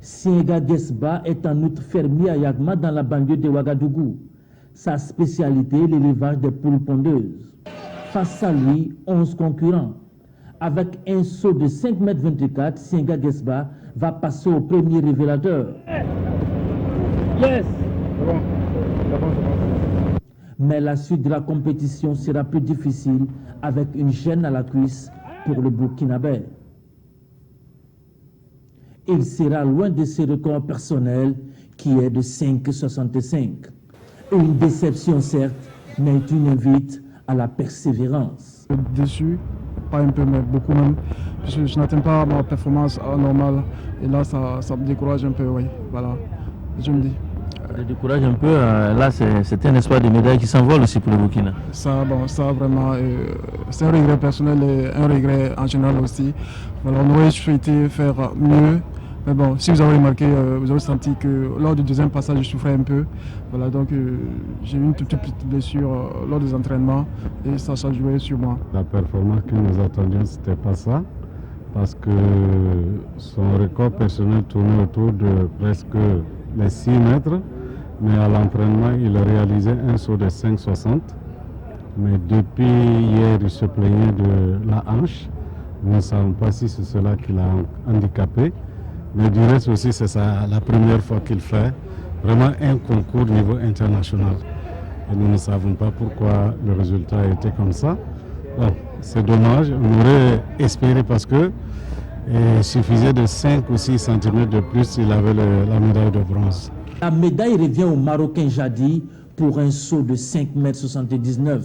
Sienga Gesba est en outre fermier à Yagma dans la banlieue de Ouagadougou. Sa spécialité, l'élevage des poules pondeuses. Face à lui, 11 concurrents. Avec un saut de 5,24 m, Sienga Gesba va passer au premier révélateur. Yes! Mais la suite de la compétition sera plus difficile avec une gêne à la cuisse pour le Burkinabé. Il sera loin de ses records personnels qui est de 5,65. Une déception certes, mais une invite à la persévérance. Déçu, pas un peu, mais beaucoup même. Je n'atteins pas ma performance normale. Et là, ça me décourage un peu, oui. Voilà, je me dis. Ça te décourage un peu, là c'est un espoir de médaille qui s'envole aussi pour le Burkina. Ça vraiment, c'est un regret personnel et un regret en général aussi. Voilà, on aurait souhaité faire mieux. Mais bon, si vous avez remarqué, vous avez senti que lors du deuxième passage, je souffrais un peu. Voilà, donc j'ai eu une toute petite blessure lors des entraînements et ça jouait sur moi. La performance que nous attendions, c'était pas ça. Parce que son record personnel tournait autour de presque les 6 mètres. Mais à l'entraînement, il a réalisé un saut de 5,60. Mais depuis hier, il se plaignait de la hanche. Nous ne savons pas si c'est cela qui l'a handicapé. Mais du reste aussi, c'est la première fois qu'il fait vraiment un concours niveau international. Et nous ne savons pas pourquoi le résultat a été comme ça. Bon, c'est dommage, on aurait espéré parce que Et il suffisait de 5 ou 6 cm de plus, il avait la médaille de bronze. La médaille revient au Marocain Jadi pour un saut de 5,79 m.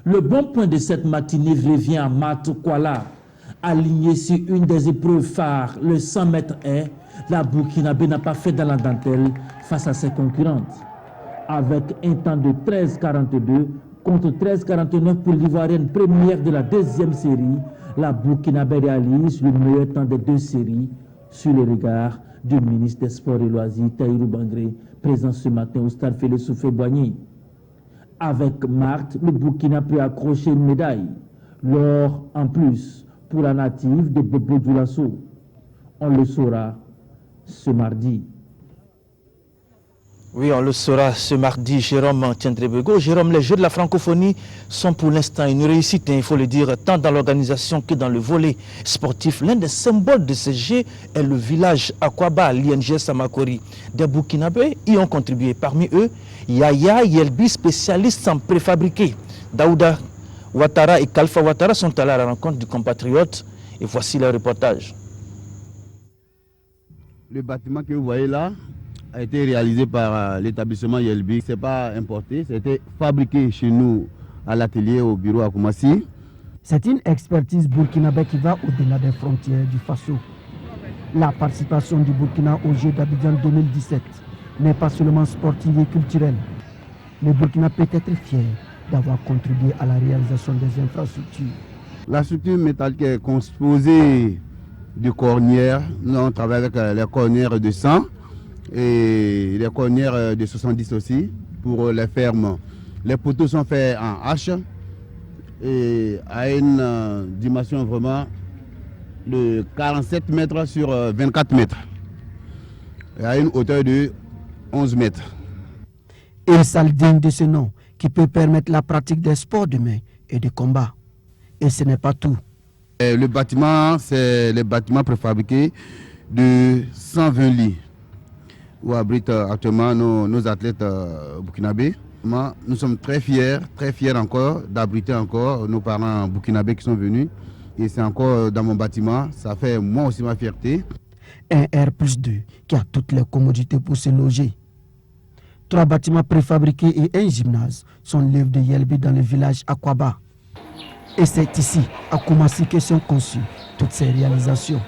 Le bon point de cette matinée revient à Mat Kuala. Aligné sur une des épreuves phares, le 100 mètres haies, la Burkinabé n'a pas fait dans la dentelle face à ses concurrentes. Avec un temps de 13,42 contre 13,49 pour l'Ivoirienne première de la deuxième série, la Burkinabé réalise le meilleur temps des deux séries sur les regards du ministre des Sports et Loisirs, Tahirou Bangré, présent ce matin au stade Félix Houphouët-Boigny. Avec Marthe, le Burkina peut accrocher une médaille. L'or en plus pour la native de Bobo Dioulasso. On le saura ce mardi. Oui, on le saura ce mardi, Jérôme Tiendrebego. Jérôme, les Jeux de la francophonie sont pour l'instant une réussite, il faut le dire, tant dans l'organisation que dans le volet sportif. L'un des symboles de ces Jeux est le village Akwaba, l'ING Samakori. Des Burkinabés y ont contribué. Parmi eux, Yaya Yelbi, spécialiste en préfabriqué. Daouda Ouattara et Kalfa Ouattara sont allés à la rencontre du compatriote. Et voici le reportage. Le bâtiment que vous voyez là a été réalisé par l'établissement Yelbi. Ce n'est pas importé, c'était fabriqué chez nous à l'atelier au bureau à Koumassi. C'est une expertise burkinabé qui va au-delà des frontières du Faso. La participation du Burkina aux Jeux d'Abidjan 2017 n'est pas seulement sportive et culturelle. Le Burkina peut être fier d'avoir contribué à la réalisation des infrastructures. La structure métallique est composée de cornières. Nous on travaille avec les cornières de 100 et les cornières de 70 aussi pour les fermes. Les poteaux sont faits en hache et à une dimension vraiment de 47 mètres sur 24 mètres et à une hauteur de 11 mètres. Une salle digne de ce nom qui peut permettre la pratique des sports de main et de combat. Et ce n'est pas tout. Le bâtiment, c'est le bâtiment préfabriqué de 120 lits où abritent actuellement nos athlètes burkinabés. Nous sommes très fiers encore d'abriter encore nos parents burkinabés qui sont venus. Et c'est encore dans mon bâtiment, ça fait moi aussi ma fierté. Un R+2 qui a toutes les commodités pour se loger. 3 bâtiments préfabriqués et un gymnase sont l'œuvre de Yelbi dans le village Akwaba. Et c'est ici, à Koumassi, que sont conçues toutes ces réalisations.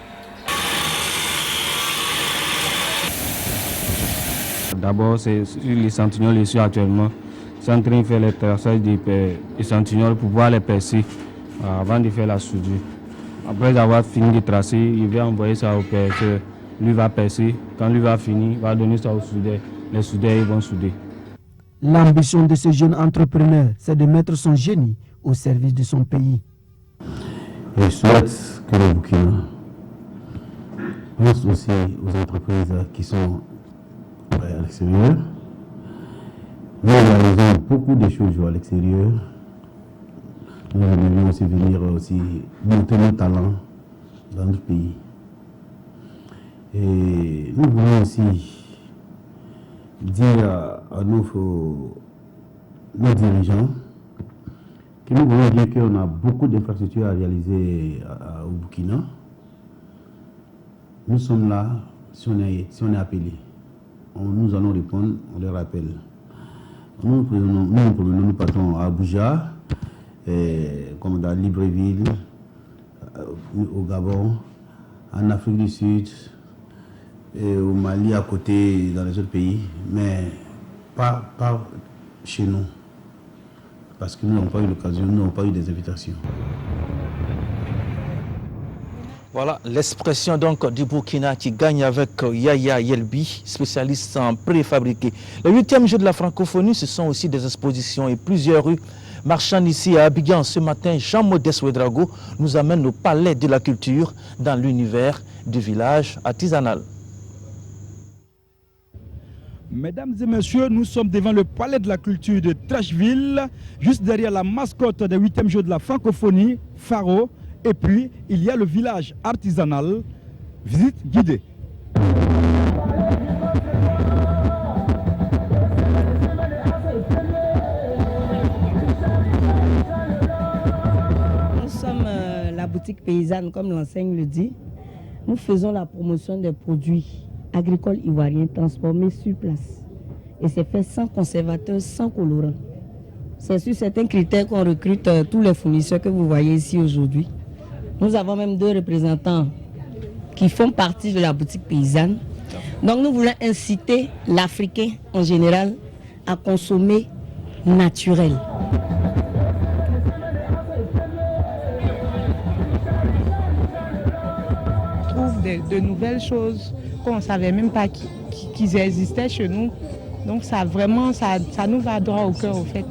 D'abord, c'est sur les échantillons ici actuellement. C'est en train de faire le traçage des échantillons pour pouvoir les percer avant de faire la soudure. Après avoir fini de tracer, il va envoyer ça au perceur. Lui va percer. Quand lui va finir, il va donner ça au soudeur. Les soudeurs ils vont souder. L'ambition de ce jeune entrepreneur, c'est de mettre son génie au service de son pays. Je souhaite que le Burkina pense aussi aux entreprises qui sont à l'extérieur. Nous réalisons beaucoup de choses à l'extérieur. Nous aimerions aussi venir monter nos talents dans notre pays. Et nous voulons aussi dire à nos dirigeants que nous voulons dire qu'on a beaucoup d'infrastructures à réaliser au Burkina. Nous sommes là si on est appelé. Nous allons répondre, on les rappelle. Nous partons à Abuja, comme dans Libreville, au Gabon, en Afrique du Sud, et au Mali à côté, dans les autres pays, mais pas chez nous. Parce que nous n'avons pas eu l'occasion, nous n'avons pas eu des invitations. Voilà l'expression donc du Burkina qui gagne avec Yaya Yelbi, spécialiste en préfabriqué. Le 8e jeu de la francophonie, ce sont aussi des expositions et plusieurs rues marchandes ici à Abidjan. Ce matin, Jean-Modeste Ouedraogo nous amène au palais de la culture dans l'univers du village artisanal. Mesdames et messieurs, nous sommes devant le palais de la culture de Trècheville, juste derrière la mascotte des 8e jeux de la francophonie, Faro. Et puis, il y a le village artisanal, visite guidée. boutique paysanne, comme l'enseigne le dit, nous faisons la promotion des produits agricoles ivoiriens transformés sur place. Et c'est fait sans conservateur, sans colorant. C'est sur certains critères qu'on recrute tous les fournisseurs que vous voyez ici aujourd'hui. Nous avons même 2 représentants qui font partie de la boutique paysanne. Donc nous voulons inciter l'Africain en général à consommer naturel. On trouve de nouvelles choses qu'on ne savait même pas qu'ils existaient chez nous. Donc ça vraiment, ça nous va droit au cœur au fait.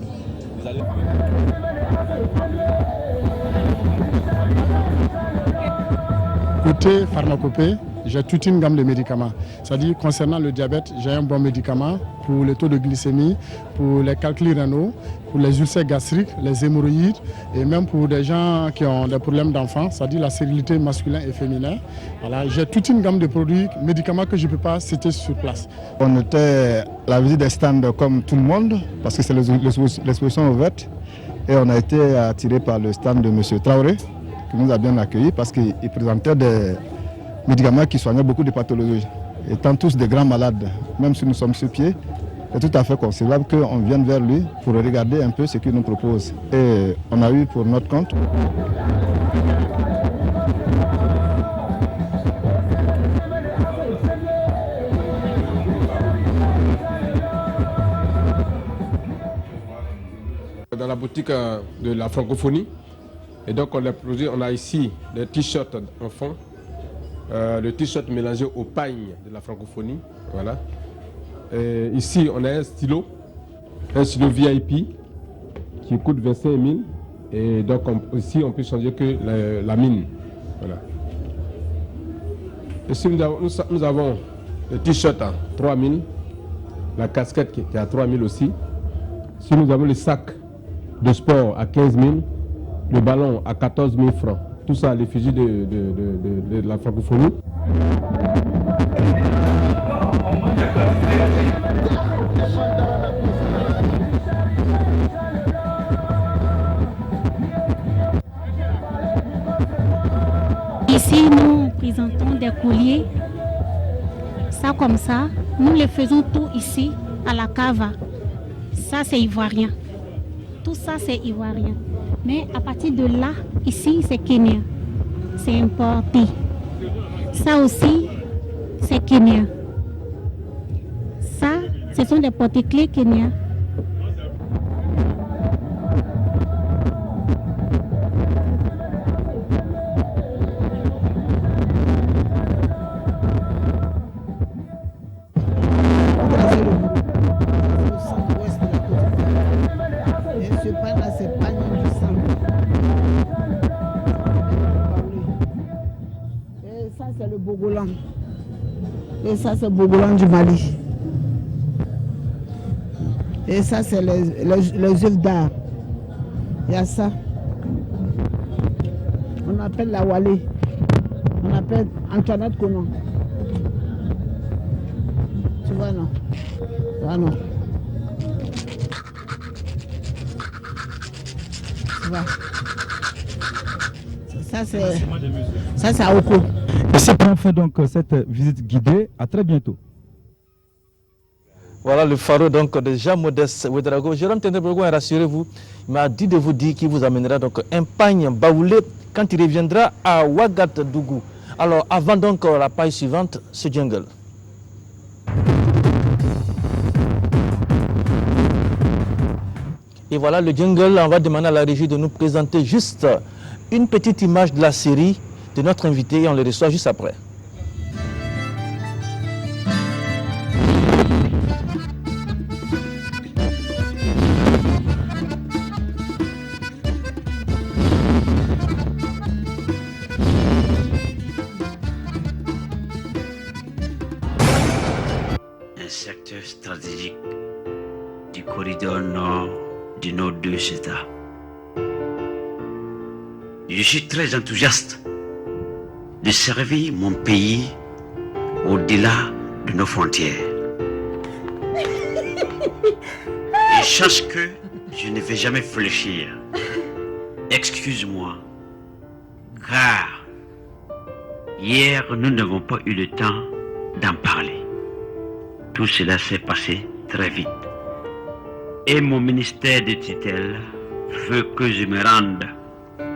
Côté pharmacopée, j'ai toute une gamme de médicaments. C'est-à-dire concernant le diabète, j'ai un bon médicament pour le taux de glycémie, pour les calculs rénaux, pour les ulcères gastriques, les hémorroïdes et même pour des gens qui ont des problèmes d'enfants, c'est-à-dire la stérilité masculine et féminin. Voilà, j'ai toute une gamme de produits, médicaments que je ne peux pas citer sur place. On était à la visite des stands comme tout le monde parce que c'est l'exposition ouverte et on a été attiré par le stand de M. Traoré qui nous a bien accueillis parce qu'il présentait des médicaments qui soignaient beaucoup de pathologies. Étant tous des grands malades, même si nous sommes sur pied, c'est tout à fait concevable qu'on vienne vers lui pour regarder un peu ce qu'il nous propose. Et on a eu pour notre compte. Dans la boutique de la francophonie, et donc on a ici des t-shirts enfants, le t-shirt mélangé au pagne de la francophonie, voilà. Et ici on a un stylo VIP qui coûte 25 000 et donc ici on peut changer que la mine, voilà. Ici nous avons le t-shirt à 3 000, la casquette qui est à 3 000 aussi. Ici nous avons le sac de sport à 15 000, le ballon à 14 000 francs. Tout ça à l'effigie de la francophonie. Ici, nous présentons des colliers. Ça comme ça, nous les faisons tout ici à la cava. Ça, c'est ivoirien. Tout ça, c'est ivoirien. Mais à partir de là, ici, c'est Kenya. C'est importé. Ça aussi, c'est Kenya. Ça, ce sont des porte-clés Kenya. Et ça, c'est Bogolan du Mali. Et ça, c'est les œuvres d'art. Il y a ça. On appelle la Walé. On appelle Antoinette Conan. Tu vois, non? Ah non. Tu vois? Ça, c'est Aoko. Et c'est pour faire donc cette visite guidée. À très bientôt. Voilà le phare donc de Jean-Modeste Ouedraogo. Jérôme Tenebrogo, rassurez-vous, il m'a dit de vous dire qu'il vous amènera donc un pagne baoulé quand il reviendra à Ouagadougou. Alors avant donc la page suivante, ce jungle. Et voilà le jungle, on va demander à la régie de nous présenter juste une petite image de la série de notre invité et on le reçoit juste après. Un secteur stratégique du corridor nord de nos deux États. Je suis très enthousiaste de servir mon pays au-delà de nos frontières. Et sache que je ne vais jamais fléchir. Excuse-moi car hier, nous n'avons pas eu le temps d'en parler. Tout cela s'est passé très vite. Et mon ministère de tutelle veut que je me rende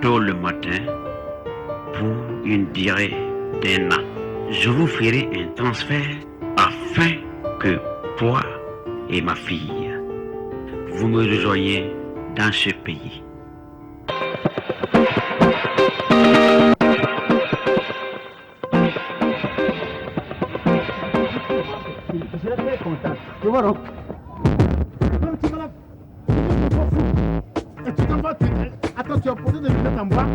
tôt le matin pour une durée d'1 an. Je vous ferai un transfert afin que toi et ma fille, vous me rejoigniez dans ce pays. Je l'ai fait contact. Tu vois donc? Et tu t'en vas, attends, tu as posé des lunettes en bas.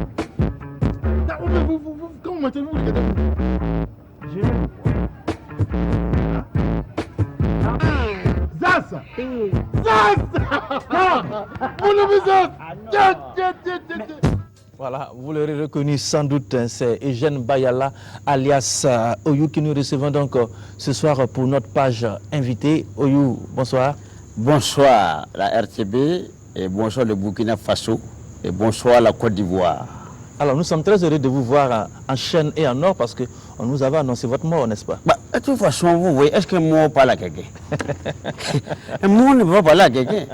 Comment maintenant vous regardez? Zaz! Voilà, vous l'aurez reconnu sans doute, c'est Eugène Bayala, alias Oyou, que nous recevons donc ce soir pour notre page invitée. Oyou, bonsoir. Bonsoir la RTB, et bonsoir le Burkina Faso, et bonsoir la Côte d'Ivoire. Alors nous sommes très heureux de vous voir en chaîne et en or parce qu'on nous avait annoncé votre mort, n'est-ce pas? De toute façon, vous voyez, est-ce qu'un mort parle à quelqu'un? Un mort ne va pas parler à quelqu'un.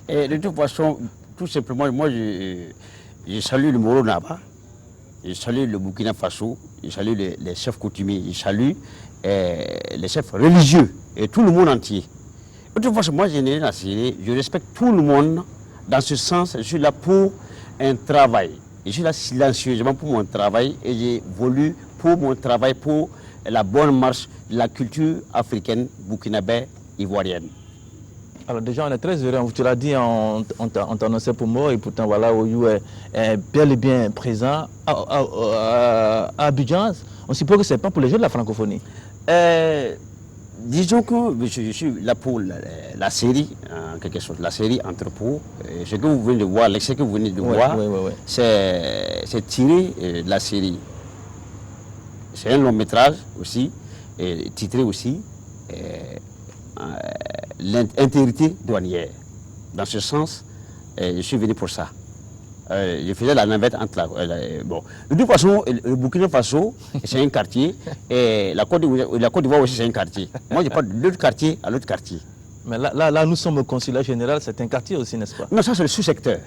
Et de toute façon, tout simplement, moi je salue le Moro Naba, je salue le Burkina Faso, je salue les chefs coutumiers, je salue les chefs religieux et tout le monde entier. De toute façon, moi je respecte tout le monde. Dans ce sens, je suis là pour un travail. Je suis là silencieusement pour mon travail et j'ai voulu pour mon travail pour la bonne marche de la culture africaine, burkinabé, ivoirienne. Alors déjà, on est très heureux, tu l'as dit, on t'annonçait pour mort et pourtant voilà, Oyou est bel et bien présent à Abidjan. On suppose que ce n'est pas pour les Jeux de la francophonie. Disons que je suis là pour la série, en quelque sorte, la série Entrepôt. Ce que vous venez de voir, l'extrait que vous venez de voir, c'est tiré de la série. C'est un long métrage aussi, titré aussi l'intégrité douanière. Dans ce sens, je suis venu pour ça. Je faisais la navette entre bon. De toute façon, le Burkina Faso, c'est un quartier, et la Côte d'Ivoire aussi, c'est un quartier. Moi, je parle de l'autre quartier à l'autre quartier. Mais là, nous sommes au consulat général, c'est un quartier aussi, n'est-ce pas? Non, ça, c'est le sous-secteur.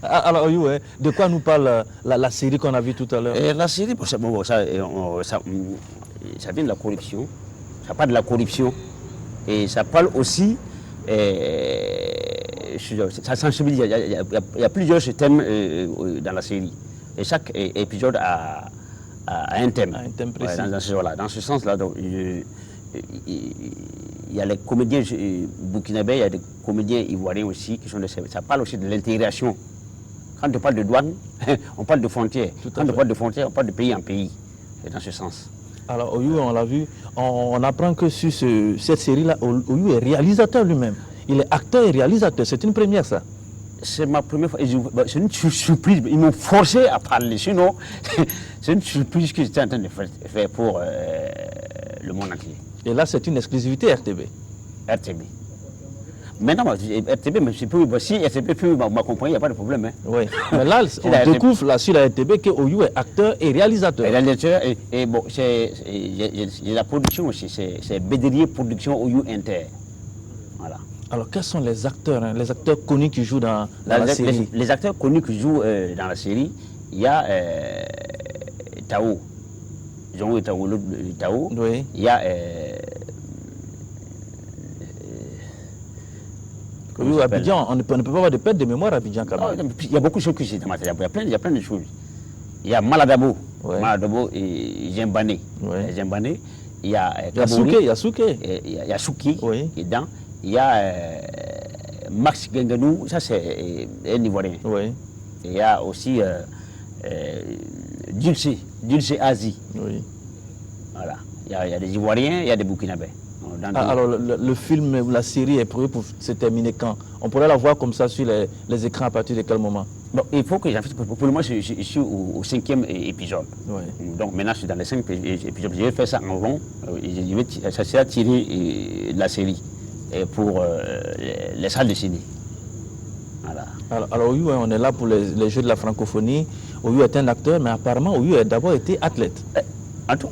Alors, Oyou, de quoi nous parle la série qu'on a vue tout à l'heure? La série, ça vient de la corruption. Ça parle de la corruption. Et ça parle aussi, ça sensibilise. Il y a plusieurs thèmes dans la série. Et chaque épisode a un thème. Un thème précis. Dans ce sens-là, il y a les comédiens burkinabés, il y a des comédiens ivoiriens aussi qui sont ça parle aussi de l'intégration. Quand on parle de douane, on parle de frontières. Quand on parle de frontières, on parle de pays en pays. C'est dans ce sens. Alors, Oyou, on l'a vu, on apprend que sur cette série-là, Oyou est réalisateur lui-même. Il est acteur et réalisateur. C'est une première, ça. C'est ma première fois. C'est une surprise. Ils m'ont forcé à parler. Sinon, c'est une surprise que j'étais en train de faire pour le monde entier. Et là, c'est une exclusivité RTB. RTB. Maintenant, RTB, mais si RTB peut m'accompagner, il n'y a pas de problème. Hein. Oui, mais là, on découvre là, sur la RTB que Oyou est acteur et réalisateur. Réalisateur, et bon, la production aussi, c'est Bédérier Production Oyou Inter. Voilà. Alors, quels sont les acteurs connus qui jouent dans la série? Les acteurs connus qui jouent dans la série, il y a Tao, Jean-Louis Tao, oui. Il y a... Abidjan, on ne peut pas avoir de perte de mémoire à Abidjan quand même. Il y a beaucoup de choses que j'ai dans ma tête. Il y a plein de choses. Il y a Maladabo, et Djembane. Il y a Souké. Il y a Souké qui est dedans. Il y a Max Genganou, ça c'est un Ivoirien. Oui. Il y a aussi Dulce Asie. Oui. Voilà. Il y a des Ivoiriens, il y a des Burkinabés. Alors le film ou la série est prévu pour se terminer quand? On pourrait la voir comme ça sur les écrans à partir de quel moment? Bon, il faut que pour le moment je suis au 5e épisode. Oui. Donc maintenant je suis dans les 5 épisodes. Je vais faire ça en long. Ça sera tiré de la série pour les salles de ciné. Voilà. Alors Oyo, on est là pour les Jeux de la francophonie. Oyo est un acteur, mais apparemment Oyo a d'abord été athlète.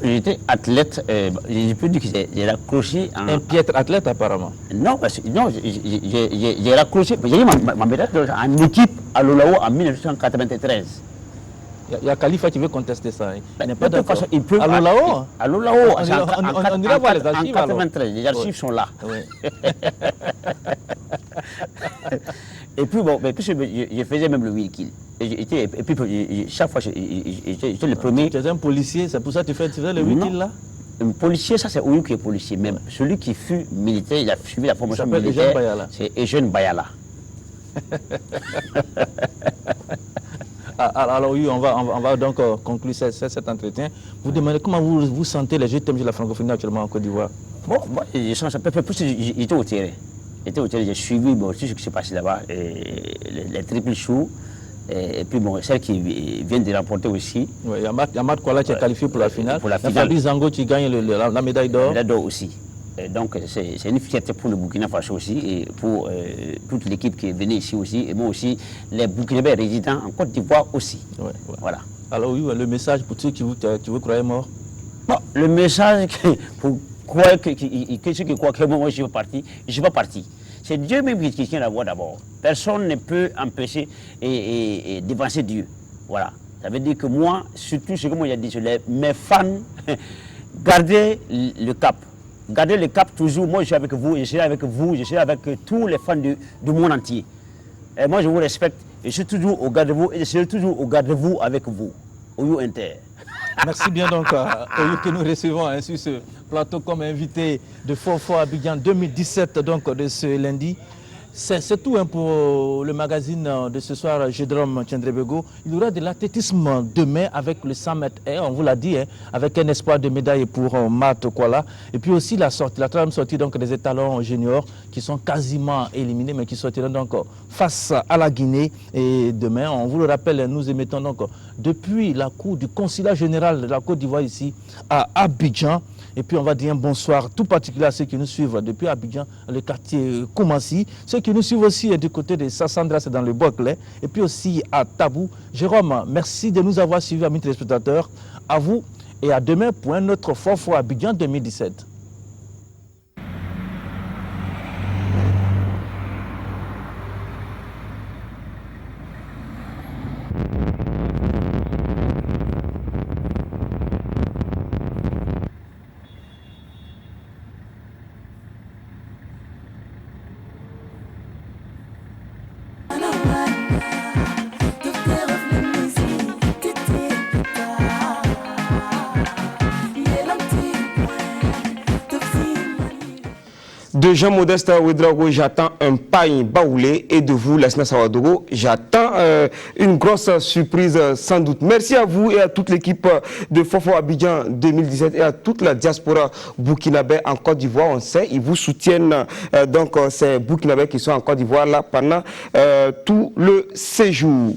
J'étais athlète, je peux dire que j'ai raccroché un piètre athlète apparemment. Non, j'ai raccroché, j'ai eu ma médaille en équipe à l'Olao en 1993. Il y a Khalifa qui veut contester ça. Il n'est pas de toute façon, il peut. À l'Olao on ira voir les archives. En 93, les archives sont là. Oui. Et puis, bon, je faisais même le wheel kill. Et puis, chaque fois, j'étais le premier. Tu es un policier, c'est pour ça que tu faisais le wheel kill là? Un policier, ça c'est Oyo qui est policier. Même celui qui fut militaire, il a suivi la formation militaire. C'est Eugène Bayala. Alors oui, on va donc conclure cet entretien. Vous demandez comment vous sentez les Jeux de la francophonie actuellement en Côte d'Ivoire? Bon, moi, je sens un peu plus, j'étais au terrain. J'ai suivi tout ce qui s'est passé là-bas, les triple choux, et puis bon, celle qui vient de remporter aussi. Oui, il y a Matt Kwala qui est qualifié pour la finale. Il y a Fabrice Zango qui gagne la médaille d'or. La médaille d'or aussi. Donc c'est une fierté pour le Burkina Faso aussi et pour toute l'équipe qui est venue ici aussi et moi aussi, les Burkinabés résidents en Côte d'Ivoire aussi. Ouais. Voilà. Alors oui, le message pour ceux qui vous croyez mort? Bon, le message pour ceux qui croient que moi je suis parti, je ne suis pas parti. C'est Dieu même qui tient la voie d'abord. Personne ne peut empêcher et dévancer Dieu. Voilà. Ça veut dire que moi, surtout ce que moi j'ai dit, mes fans, gardez le cap. Gardez le cap toujours, moi je suis avec vous, je serai avec vous, je serai avec tous les fans du monde entier. Et moi je vous respecte, je suis toujours au garde-vous et je serai toujours au garde-vous avec vous, Oyo Inter. Merci bien donc Oyo que nous recevons sur ce plateau comme invité de Fort Abidjan 2017 donc de ce lundi. C'est tout pour le magazine de ce soir, Gédrom Tchendrebego. Il y aura de l'athlétisme demain avec le 100 mètres air, on vous l'a dit, avec un espoir de médaille pour Matt Kwala. Et puis aussi la troisième sortie donc, des étalons juniors qui sont quasiment éliminés, mais qui sortiront donc face à la Guinée. Et demain, on vous le rappelle, nous émettons donc depuis la cour du consulat général de la Côte d'Ivoire ici à Abidjan. Et puis on va dire un bonsoir tout particulier à ceux qui nous suivent depuis Abidjan, le quartier Koumassi. Ceux qui nous suivent aussi du côté de Sassandra, c'est dans le Bois-Clair. Et puis aussi à Tabou. Jérôme, merci de nous avoir suivis, amis téléspectateurs. À vous et à demain pour un autre Fort Abidjan 2017. De Jean-Modeste Ouedraogo, j'attends un pain baoulé et de vous, Lesna Sawadogo, j'attends une grosse surprise sans doute. Merci à vous et à toute l'équipe de Fort Abidjan 2017 et à toute la diaspora burkinabé en Côte d'Ivoire. On sait, ils vous soutiennent donc ces burkinabés qui sont en Côte d'Ivoire là pendant tout le séjour.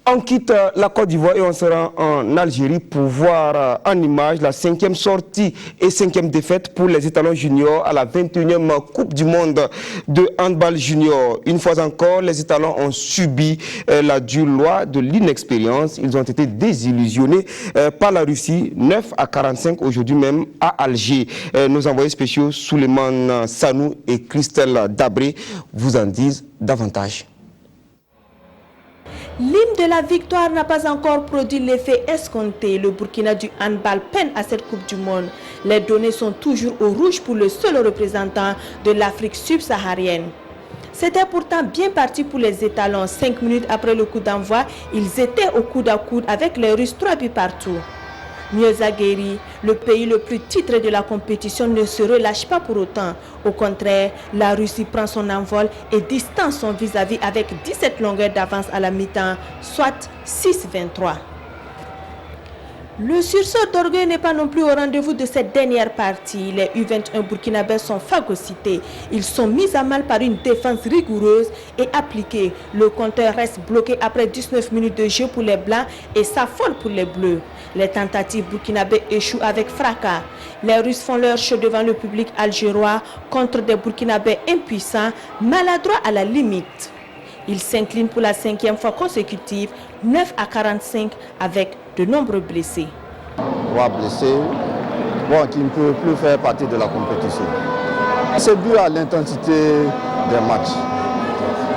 On quitte la Côte d'Ivoire et on se rend en Algérie pour voir en image la 5e sortie et 5e défaite pour les étalons juniors à la 21e Coupe du Monde de handball junior. Une fois encore, les étalons ont subi la dure loi de l'inexpérience. Ils ont été désillusionnés par la Russie, 9-45 aujourd'hui même à Alger. Nos envoyés spéciaux Souleymane Sanou et Christelle Dabré vous en disent davantage. L'hymne de la victoire n'a pas encore produit l'effet escompté. Le Burkina du handball peine à cette Coupe du Monde. Les données sont toujours au rouge pour le seul représentant de l'Afrique subsaharienne. C'était pourtant bien parti pour les étalons. 5 minutes après le coup d'envoi, ils étaient au coude à coude avec les Russes 3 buts partout. Mieux aguerri, le pays le plus titré de la compétition ne se relâche pas pour autant. Au contraire, la Russie prend son envol et distance son vis-à-vis avec 17 longueurs d'avance à la mi-temps, soit 6-23. Le sursaut d'orgueil n'est pas non plus au rendez-vous de cette dernière partie. Les U21 burkinabés sont phagocytés. Ils sont mis à mal par une défense rigoureuse et appliquée. Le compteur reste bloqué après 19 minutes de jeu pour les Blancs et s'affole pour les Bleus. Les tentatives burkinabés échouent avec fracas. Les Russes font leur show devant le public algérois contre des burkinabés impuissants, maladroits à la limite. Il s'incline pour la 5e fois consécutive, 9 à 45 avec de nombreux blessés. 3 blessés, bon, qui ne peuvent plus faire partie de la compétition. C'est dû à l'intensité des matchs.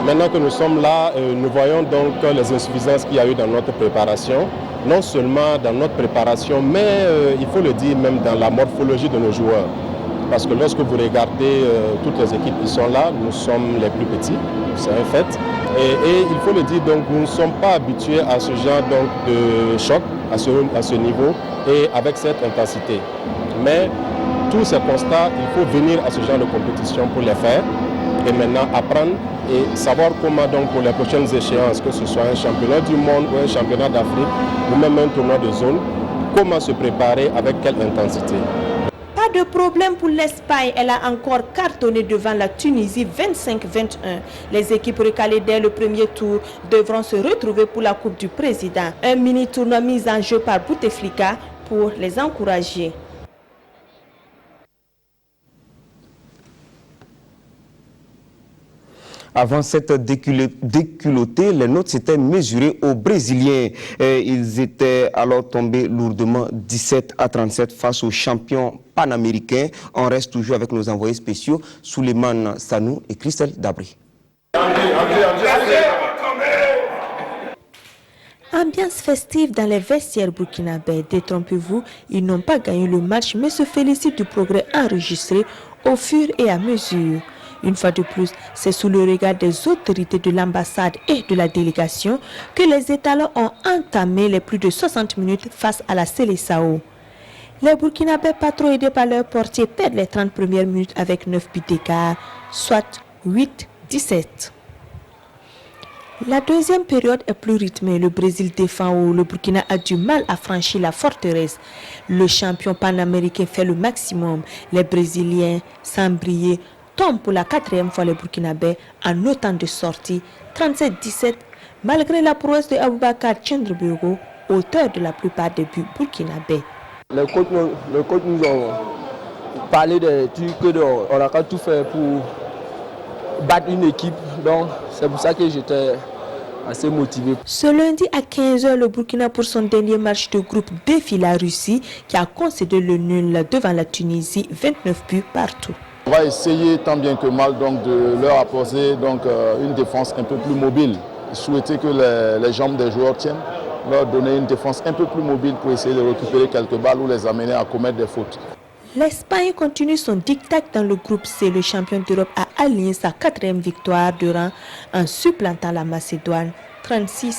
Maintenant que nous sommes là, nous voyons donc les insuffisances qu'il y a eu dans notre préparation. Non seulement dans notre préparation, mais il faut le dire même dans la morphologie de nos joueurs. Parce que lorsque vous regardez toutes les équipes qui sont là, nous sommes les plus petits, c'est un fait. Et il faut le dire, donc nous ne sommes pas habitués à ce genre donc, de choc, à ce niveau et avec cette intensité. Mais tous ces constats, il faut venir à ce genre de compétition pour les faire et maintenant apprendre et savoir comment donc pour les prochaines échéances, que ce soit un championnat du monde ou un championnat d'Afrique ou même un tournoi de zone, comment se préparer avec quelle intensité. Pas de problème pour l'Espagne, elle a encore cartonné devant la Tunisie 25-21. Les équipes recalées dès le premier tour devront se retrouver pour la Coupe du Président. Un mini-tournoi mis en jeu par Bouteflika pour les encourager. Avant cette déculottée, les nôtres s'étaient mesurés aux Brésiliens. Ils étaient alors tombés lourdement 17 à 37 face aux champions panaméricains. On reste toujours avec nos envoyés spéciaux, Souleymane Sanou et Christelle Dabri. Ambiance festive dans les vestiaires burkinabés. Détrompez-vous, ils n'ont pas gagné le match mais se félicitent du progrès enregistré au fur et à mesure. Une fois de plus, c'est sous le regard des autorités de l'ambassade et de la délégation que les étalons ont entamé les plus de 60 minutes face à la Seleção. Les Burkinabés, pas trop aidés par leur portier, perdent les 30 premières minutes avec 9 buts d'écart, soit 8-17. La deuxième période est plus rythmée. Le Brésil défend haut. Le Burkina a du mal à franchir la forteresse. Le champion panaméricain fait le maximum. Les Brésiliens, sans briller, tombent pour la 4e fois les Burkinabés en autant de sorties, 37-17, malgré la prouesse de Aboubakar Tchendrebogo, auteur de la plupart des buts burkinabés. Les coachs nous ont parlé des trucs qu'on a tout fait pour battre une équipe, donc c'est pour ça que j'étais assez motivé. Ce lundi à 15h, le Burkina pour son dernier match de groupe défie la Russie qui a concédé le nul devant la Tunisie, 29 buts partout. On va essayer tant bien que mal donc, de leur apposer donc, une défense un peu plus mobile. Souhaiter que les jambes des joueurs tiennent, leur donner une défense un peu plus mobile pour essayer de récupérer quelques balles ou les amener à commettre des fautes. L'Espagne continue son diktat dans le groupe C. Le champion d'Europe a aligné sa 4e victoire de rang en supplantant la Macédoine 36-25.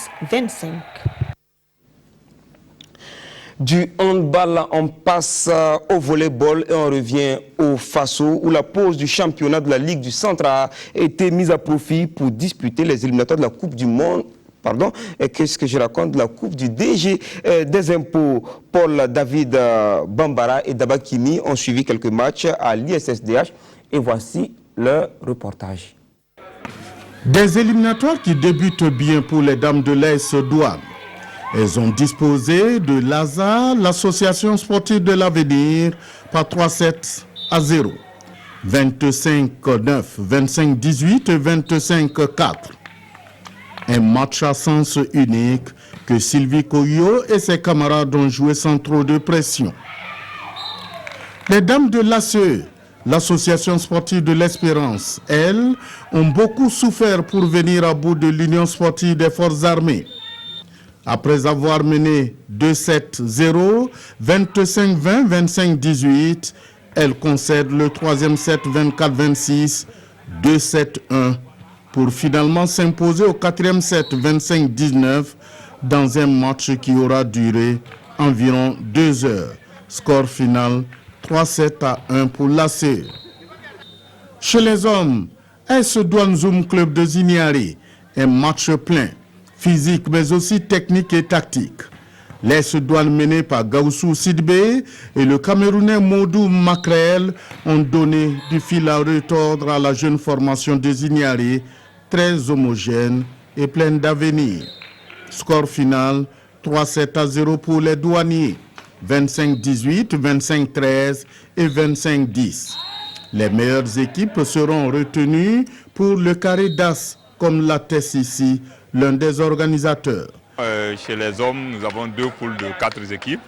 Du handball, on passe au volleyball et on revient au Faso où la pause du championnat de la Ligue du Centre a été mise à profit pour disputer les éliminatoires de la Coupe du Monde. Pardon, et qu'est-ce que je raconte? La Coupe du DG des impôts. Paul David Bambara et Dabakimi ont suivi quelques matchs à l'ISSDH et voici leur reportage. Des éliminatoires qui débutent bien pour les dames de l'AS Douane. Elles ont disposé de l'ASA, l'association sportive de l'avenir, par 3-7 à 0. 25-9, 25-18 et 25-4. Un match à sens unique que Sylvie Koyo et ses camarades ont joué sans trop de pression. Les dames de l'ACE, l'association sportive de l'Espérance, elles, ont beaucoup souffert pour venir à bout de l'Union sportive des forces armées. Après avoir mené 2-7-0, 25-20, 25-18, elles concèdent le 3e set 24-26, 2-7-1, pour finalement s'imposer au 4e set 25-19 dans un match qui aura duré environ 2 heures. Score final 3-7-1 pour l'ACE. Chez les hommes, AS Douane Zoom Club de Ziniari, un match plein, physique mais aussi technique et tactique. L'AS Douane menée par Gaussou Sidbé et le Camerounais Modou Makrel ont donné du fil à retordre à la jeune formation de Ziniari, très homogène et pleine d'avenir. Score final 3-7-0 pour les douaniers, 25-18, 25-13 et 25-10. Les meilleures équipes seront retenues pour le carré d'as comme l'atteste ici l'un des organisateurs. Chez les hommes, nous avons 2 poules de 4 équipes.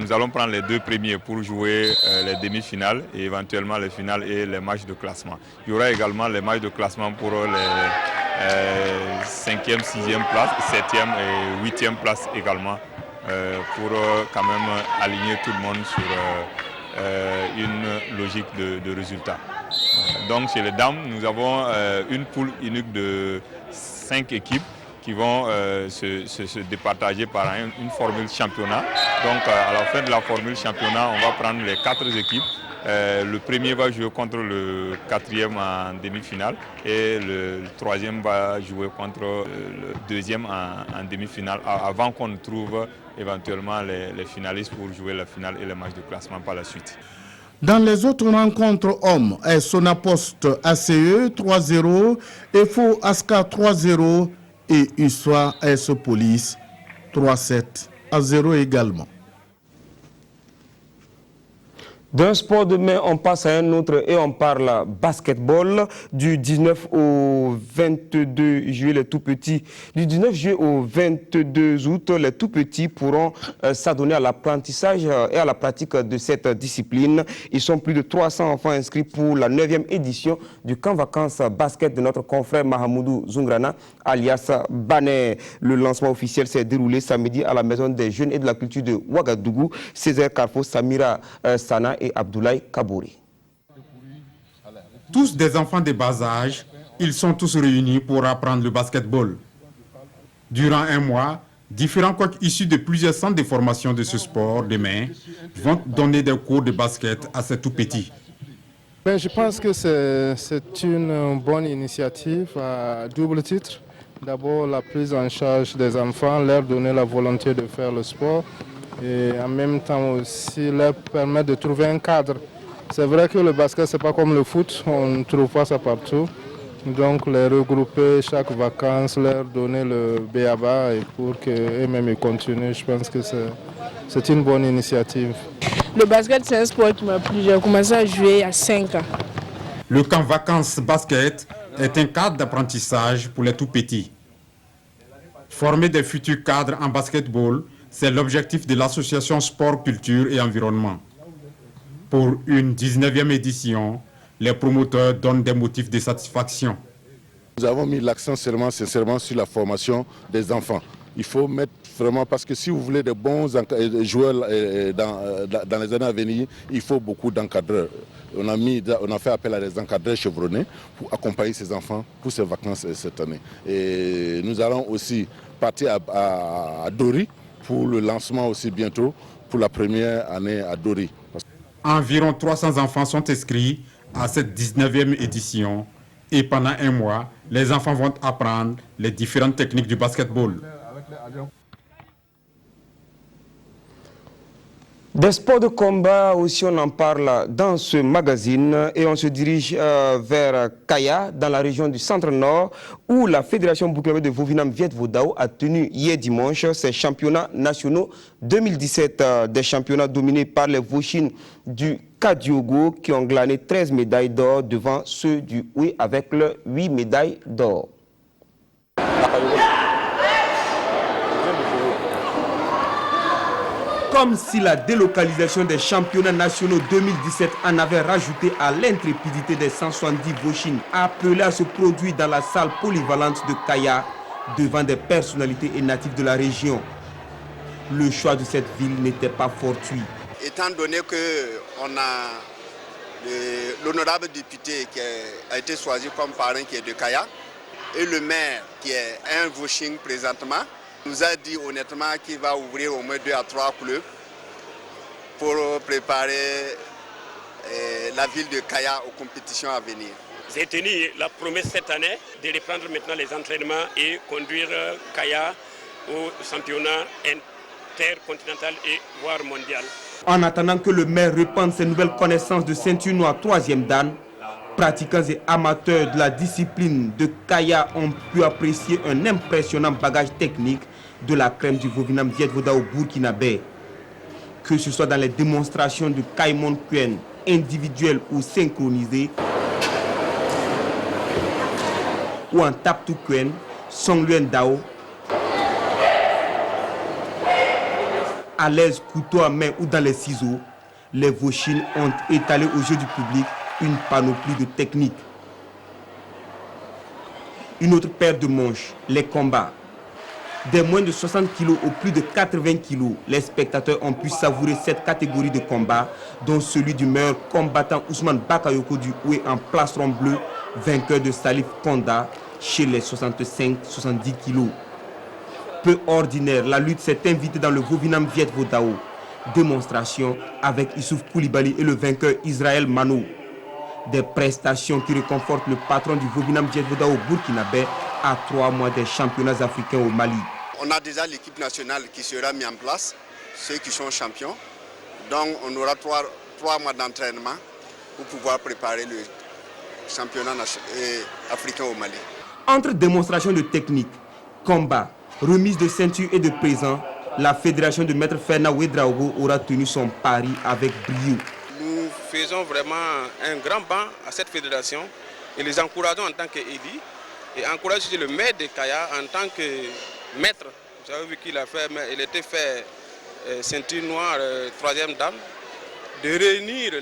Nous allons prendre les 2 premiers pour jouer les demi-finales et éventuellement les finales et les matchs de classement. Il y aura également les matchs de classement pour les 5e, 6e place, 7e et 8e place également pour quand même aligner tout le monde sur une logique de résultat. Donc chez les dames, nous avons une poule unique de 5 équipes qui vont se départager par une formule championnat. Donc à la fin de la formule championnat, on va prendre les 4 équipes. Le premier va jouer contre le 4e en demi-finale et le 3e va jouer contre le 2e en demi-finale avant qu'on trouve éventuellement les finalistes pour jouer la finale et les matchs de classement par la suite. Dans les autres rencontres hommes, Sonapost ACE 3-0, EFO Aska 3-0 et USOA AS Police 3-7-0 également. D'un sport de main, on passe à un autre et on parle basketball. Du 19 au 22 juillet, les tout petits. Du 19 juillet au 22 août, les tout petits pourront s'adonner à l'apprentissage et à la pratique de cette discipline. Ils sont plus de 300 enfants inscrits pour la 9e édition du camp vacances basket de notre confrère Mahamoudou Zungrana, alias Bané. Le lancement officiel s'est déroulé samedi à la Maison des Jeunes et de la Culture de Ouagadougou. Césaire Carfo, Samira Sana et Abdoulaye Kabouri. Tous des enfants de bas âge, ils sont tous réunis pour apprendre le basketball. Durant un mois, différents coachs issus de plusieurs centres de formation de ce sport de main vont donner des cours de basket à ces tout petits. Je pense que c'est une bonne initiative à double titre. D'abord la prise en charge des enfants, leur donner la volonté de faire le sport. Et en même temps aussi leur permettre de trouver un cadre. C'est vrai que le basket, ce n'est pas comme le foot, on ne trouve pas ça partout. Donc les regrouper chaque vacances, leur donner le B.A.B.A. et pour qu'eux-mêmes continuent, je pense que c'est une bonne initiative. Le basket, c'est un sport qui m'a plu. J'ai commencé à jouer il y a 5 ans. Le camp vacances basket est un cadre d'apprentissage pour les tout petits. Former des futurs cadres en basketball, c'est l'objectif de l'association Sport, Culture et Environnement. Pour une 19e édition, les promoteurs donnent des motifs de satisfaction. Nous avons mis l'accent sincèrement sur la formation des enfants. Il faut mettre vraiment, parce que si vous voulez de bons joueurs dans les années à venir, il faut beaucoup d'encadreurs. On a fait appel à des encadreurs chevronnés pour accompagner ces enfants pour ces vacances cette année. Et nous allons aussi partir à Dori pour le lancement aussi bientôt, pour la première année à Dori. Environ 300 enfants sont inscrits à cette 19e édition et pendant un mois, les enfants vont apprendre les différentes techniques du basketball. Des sports de combat aussi, on en parle dans ce magazine et on se dirige vers Kaya, dans la région du centre-nord, où la Fédération burkinabé de Vovinam Viet Vodao a tenu hier dimanche ses championnats nationaux 2017, des championnats dominés par les Vauchines du Kadiogo qui ont glané 13 médailles d'or devant ceux du Oui avec 8 médailles d'or. Comme si la délocalisation des championnats nationaux 2017 en avait rajouté à l'intrépidité des 170 Vauchines appelés à se produire dans la salle polyvalente de Kaya devant des personnalités et natifs de la région. Le choix de cette ville n'était pas fortuit. Étant donné qu'on a l'honorable député qui a été choisi comme parrain qui est de Kaya et le maire qui est un Vauchin présentement, nous a dit honnêtement qu'il va ouvrir au moins 2 à 3 clubs pour préparer la ville de Kaya aux compétitions à venir. J'ai tenu la promesse cette année de reprendre maintenant les entraînements et conduire Kaya au championnat intercontinental et voire mondial. En attendant que le maire répande ses nouvelles connaissances de ceinture noire 3e dan, pratiquants et amateurs de la discipline de Kaya ont pu apprécier un impressionnant bagage technique de la crème du Vovinam Viet Vodao burkinabé. Que ce soit dans les démonstrations de Kaimon Kuen, individuelles ou synchronisées, ou en Tap Tukuen, Song Luen Dao. À l'aise, couteau à main ou dans les ciseaux, les Vauchines ont étalé aux yeux du public une panoplie de techniques. Une autre paire de manches, les combats. Des moins de 60 kg au plus de 80 kg, les spectateurs ont pu savourer cette catégorie de combat, dont celui du meilleur combattant Ousmane Bakayoko du Houé en plastron bleu, vainqueur de Salif Konda chez les 65-70 kg. Peu ordinaire, la lutte s'est invitée dans le Vovinam Viet Vo Dao. Démonstration avec Issouf Koulibaly et le vainqueur Israël Mano. Des prestations qui réconfortent le patron du Vovinam Viet Vo Dao burkinabé à 3 mois des championnats africains au Mali. On a déjà l'équipe nationale qui sera mise en place, ceux qui sont champions. Donc on aura 3 mois d'entraînement pour pouvoir préparer le championnat africain au Mali. Entre démonstration de technique, combat, remise de ceinture et de présent, la fédération de Maître Fernand Ouedraogo aura tenu son pari avec brio. Nous faisons vraiment un grand banc à cette fédération et les encourageons en tant qu'élus et encourageons le maire de Kaya en tant que maître. Vous avez vu qu'il a fait, il était fait ceinture noire, 3e dame, de réunir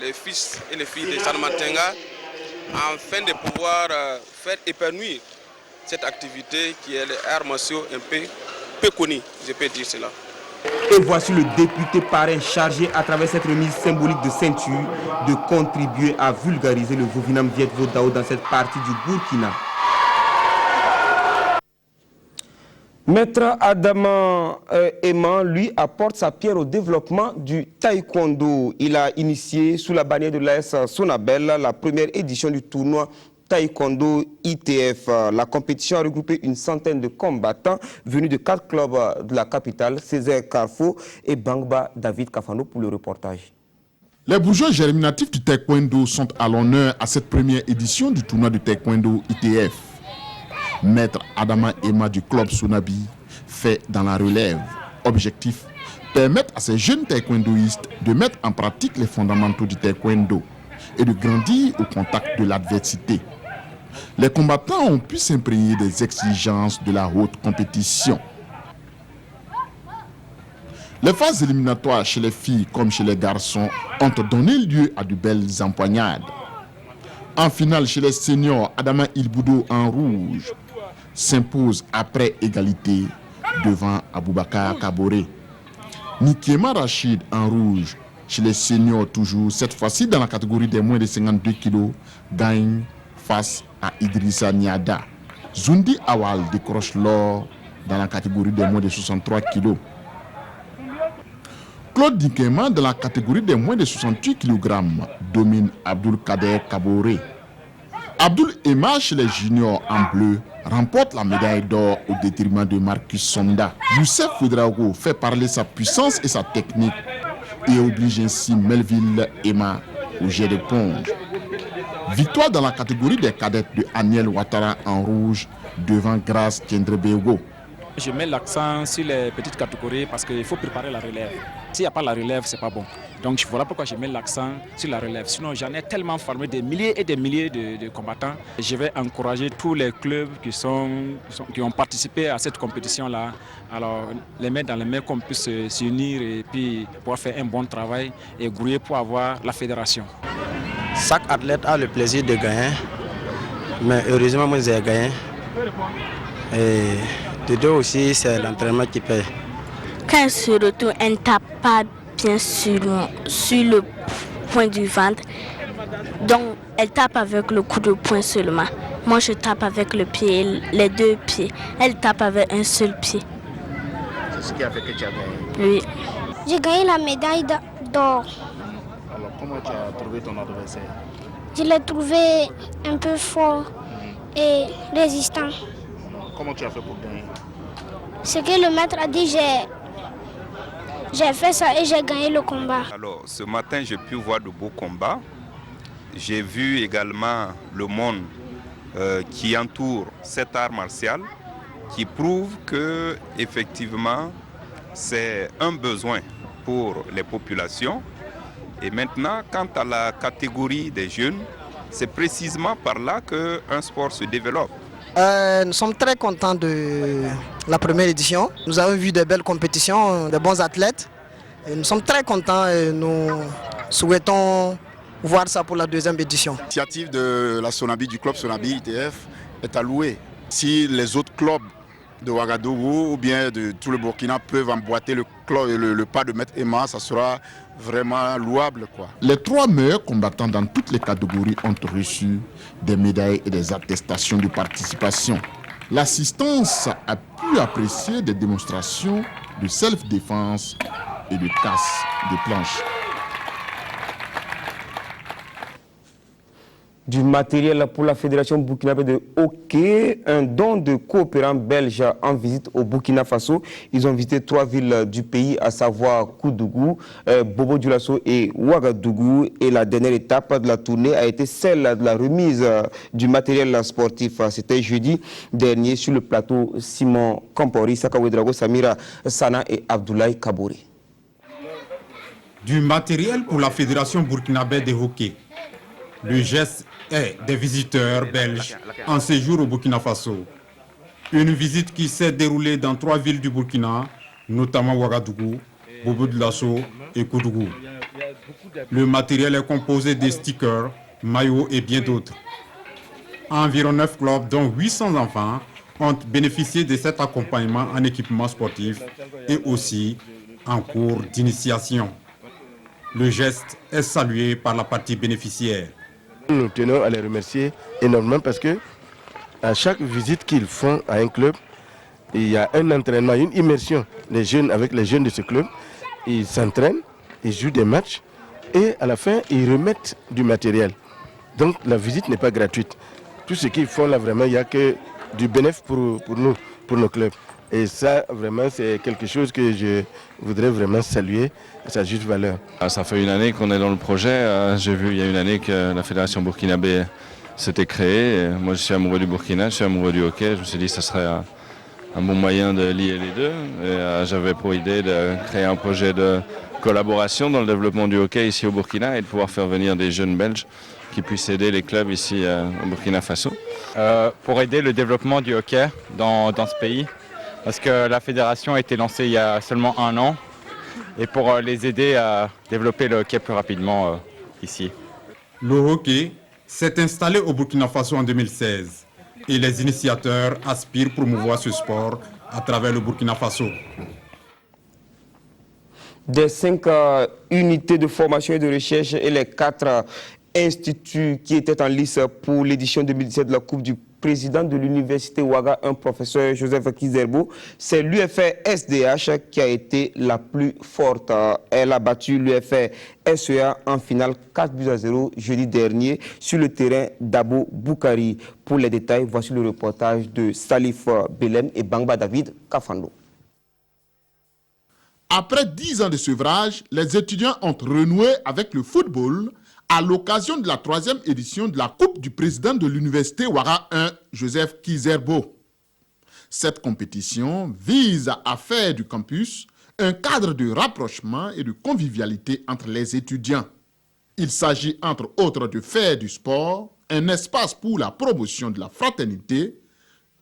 les fils et les filles de Salmantenga afin de pouvoir faire épanouir cette activité qui est les arts martiaux un peu connus, je peux dire cela. Et voici le député parrain chargé à travers cette remise symbolique de ceinture de contribuer à vulgariser le Vovinam Viet Vo Dao dans cette partie du Burkina. Maître Adama Eman, lui, apporte sa pierre au développement du taekwondo. Il a initié sous la bannière de l'AS Sonabel la première édition du tournoi Taekwondo ITF. La compétition a regroupé une centaine de combattants venus de 4 clubs de la capitale, Césaire Carrefour et Bangba David Kafano pour le reportage. Les bourgeois germinatifs du taekwondo sont à l'honneur à cette première édition du tournoi de taekwondo ITF. Maître Adama Ema du club Sonabi fait dans la relève. Objectif, permettre à ces jeunes taekwondoïstes de mettre en pratique les fondamentaux du taekwondo et de grandir au contact de l'adversité. Les combattants ont pu s'imprégner des exigences de la haute compétition. Les phases éliminatoires chez les filles comme chez les garçons ont donné lieu à de belles empoignades. En finale, chez les seniors, Adama Ilboudo en rouge s'impose après égalité devant Aboubakar Kaboré. Nikiema Rachid en rouge, chez les seniors toujours, cette fois-ci dans la catégorie des moins de 52 kg, gagne face à Idrissa Niada. Zundi Awal décroche l'or dans la catégorie des moins de 63 kg. Claude Nikema dans la catégorie des moins de 68 kg domine Abdul Kader Kaboré. Abdul Ema chez les juniors en bleu remporte la médaille d'or au détriment de Marcus Sonda. Youssef Ouedraogo fait parler sa puissance et sa technique et oblige ainsi Melville Ema au jet d'éponge. Victoire dans la catégorie des cadettes de Aniel Ouattara en rouge devant Grace Tiendrebego. Je mets l'accent sur les petites catégories parce qu'il faut préparer la relève. S'il n'y a pas la relève, ce n'est pas bon. Donc voilà pourquoi je mets l'accent sur la relève. Sinon, j'en ai tellement formé des milliers et des milliers de combattants. Je vais encourager tous les clubs qui ont participé à cette compétition-là. Alors, les mettre dans les mains qu'on puisse s'unir et puis pouvoir faire un bon travail et grouiller pour avoir la fédération. Chaque athlète a le plaisir de gagner, mais heureusement, moi, j'ai gagné. Et de deux aussi, c'est l'entraînement qui paye. Quand elle se retourne, elle ne tape pas bien sur le point du ventre. Donc, elle tape avec le coup de poing seulement. Moi, je tape avec le pied, les 2 pieds. Elle tape avec un seul pied. C'est ce qui a fait que tu as gagné? Oui. J'ai gagné la médaille d'or. Alors, comment tu as trouvé ton adversaire? Je l'ai trouvé un peu fort et résistant. Comment tu as fait pour gagner? Ce que le maître a dit, j'ai fait ça et j'ai gagné le combat. Alors, ce matin, j'ai pu voir de beaux combats. J'ai vu également le monde qui entoure cet art martial, qui prouve que, effectivement, c'est un besoin pour les populations. Et maintenant, quant à la catégorie des jeunes, c'est précisément par là qu'un sport se développe. Nous sommes très contents de la première édition. Nous avons vu de belles compétitions, de bons athlètes. Et nous sommes très contents et nous souhaitons voir ça pour la deuxième édition. L'initiative de la Sonabi, du club Sonabi ITF, est à louer. Si les autres clubs de Ouagadougou ou bien de tout le Burkina peuvent emboîter le pas de Maître Emma, ça sera vraiment louable, quoi. Les 3 meilleurs combattants dans toutes les catégories ont reçu des médailles et des attestations de participation. L'assistance a pu apprécier des démonstrations de self-défense et de casse de planches. Du matériel pour la Fédération burkinabé de hockey, un don de coopérants belges en visite au Burkina Faso. Ils ont visité 3 villes du pays, à savoir Koudougou, Bobo Dioulasso et Ouagadougou. Et la dernière étape de la tournée a été celle de la remise du matériel sportif. C'était jeudi dernier sur le plateau Simon Kampori, Sakawedrago, Samira Sana et Abdoulaye Kabouri. Du matériel pour la Fédération burkinabé de hockey. Le geste est des visiteurs belges en séjour au Burkina Faso. Une visite qui s'est déroulée dans 3 villes du Burkina, notamment Ouagadougou, Bobo Dioulasso et Koudougou. Le matériel est composé de stickers, maillots et bien d'autres. Environ 9 clubs, dont 800 enfants, ont bénéficié de cet accompagnement en équipement sportif et aussi en cours d'initiation. Le geste est salué par la partie bénéficiaire. Nous tenons à les remercier énormément parce que à chaque visite qu'ils font à un club, il y a un entraînement, une immersion des jeunes avec les jeunes de ce club. Ils s'entraînent, ils jouent des matchs et à la fin, ils remettent du matériel. Donc la visite n'est pas gratuite. Tout ce qu'ils font là, vraiment, il n'y a que du bénéfice pour nous, pour nos clubs. Et ça, vraiment, c'est quelque chose que je voudrais vraiment saluer à sa juste valeur. Ça fait une année qu'on est dans le projet. J'ai vu il y a une année que la Fédération burkinabé s'était créée. Et moi, je suis amoureux du Burkina, je suis amoureux du hockey. Je me suis dit que ce serait un bon moyen de lier les deux. J'avais pour idée de créer un projet de collaboration dans le développement du hockey ici au Burkina et de pouvoir faire venir des jeunes Belges qui puissent aider les clubs ici au Burkina Faso. Pour aider le développement du hockey dans ce pays. Parce que la fédération a été lancée il y a seulement 1 an et pour les aider à développer le hockey plus rapidement ici. Le hockey s'est installé au Burkina Faso en 2016 et les initiateurs aspirent à promouvoir ce sport à travers le Burkina Faso. Des 5 unités de formation et de recherche et les 4 instituts qui étaient en lice pour l'édition 2017 de la Coupe du Président de l'Université Ouaga, un professeur Joseph Kizerbo, c'est l'UFR SDH qui a été la plus forte. Elle a battu l'UFR SEA en finale 4-0 jeudi dernier sur le terrain d'Abo Boukari. Pour les détails, voici le reportage de Salif Belem et Bangba David Kafando. Après 10 ans de sevrage, les étudiants ont renoué avec le football à l'occasion de la 3e édition de la Coupe du Président de l'Université Ouaga 1, Joseph Kizerbo. Cette compétition vise à faire du campus un cadre de rapprochement et de convivialité entre les étudiants. Il s'agit entre autres de faire du sport un espace pour la promotion de la fraternité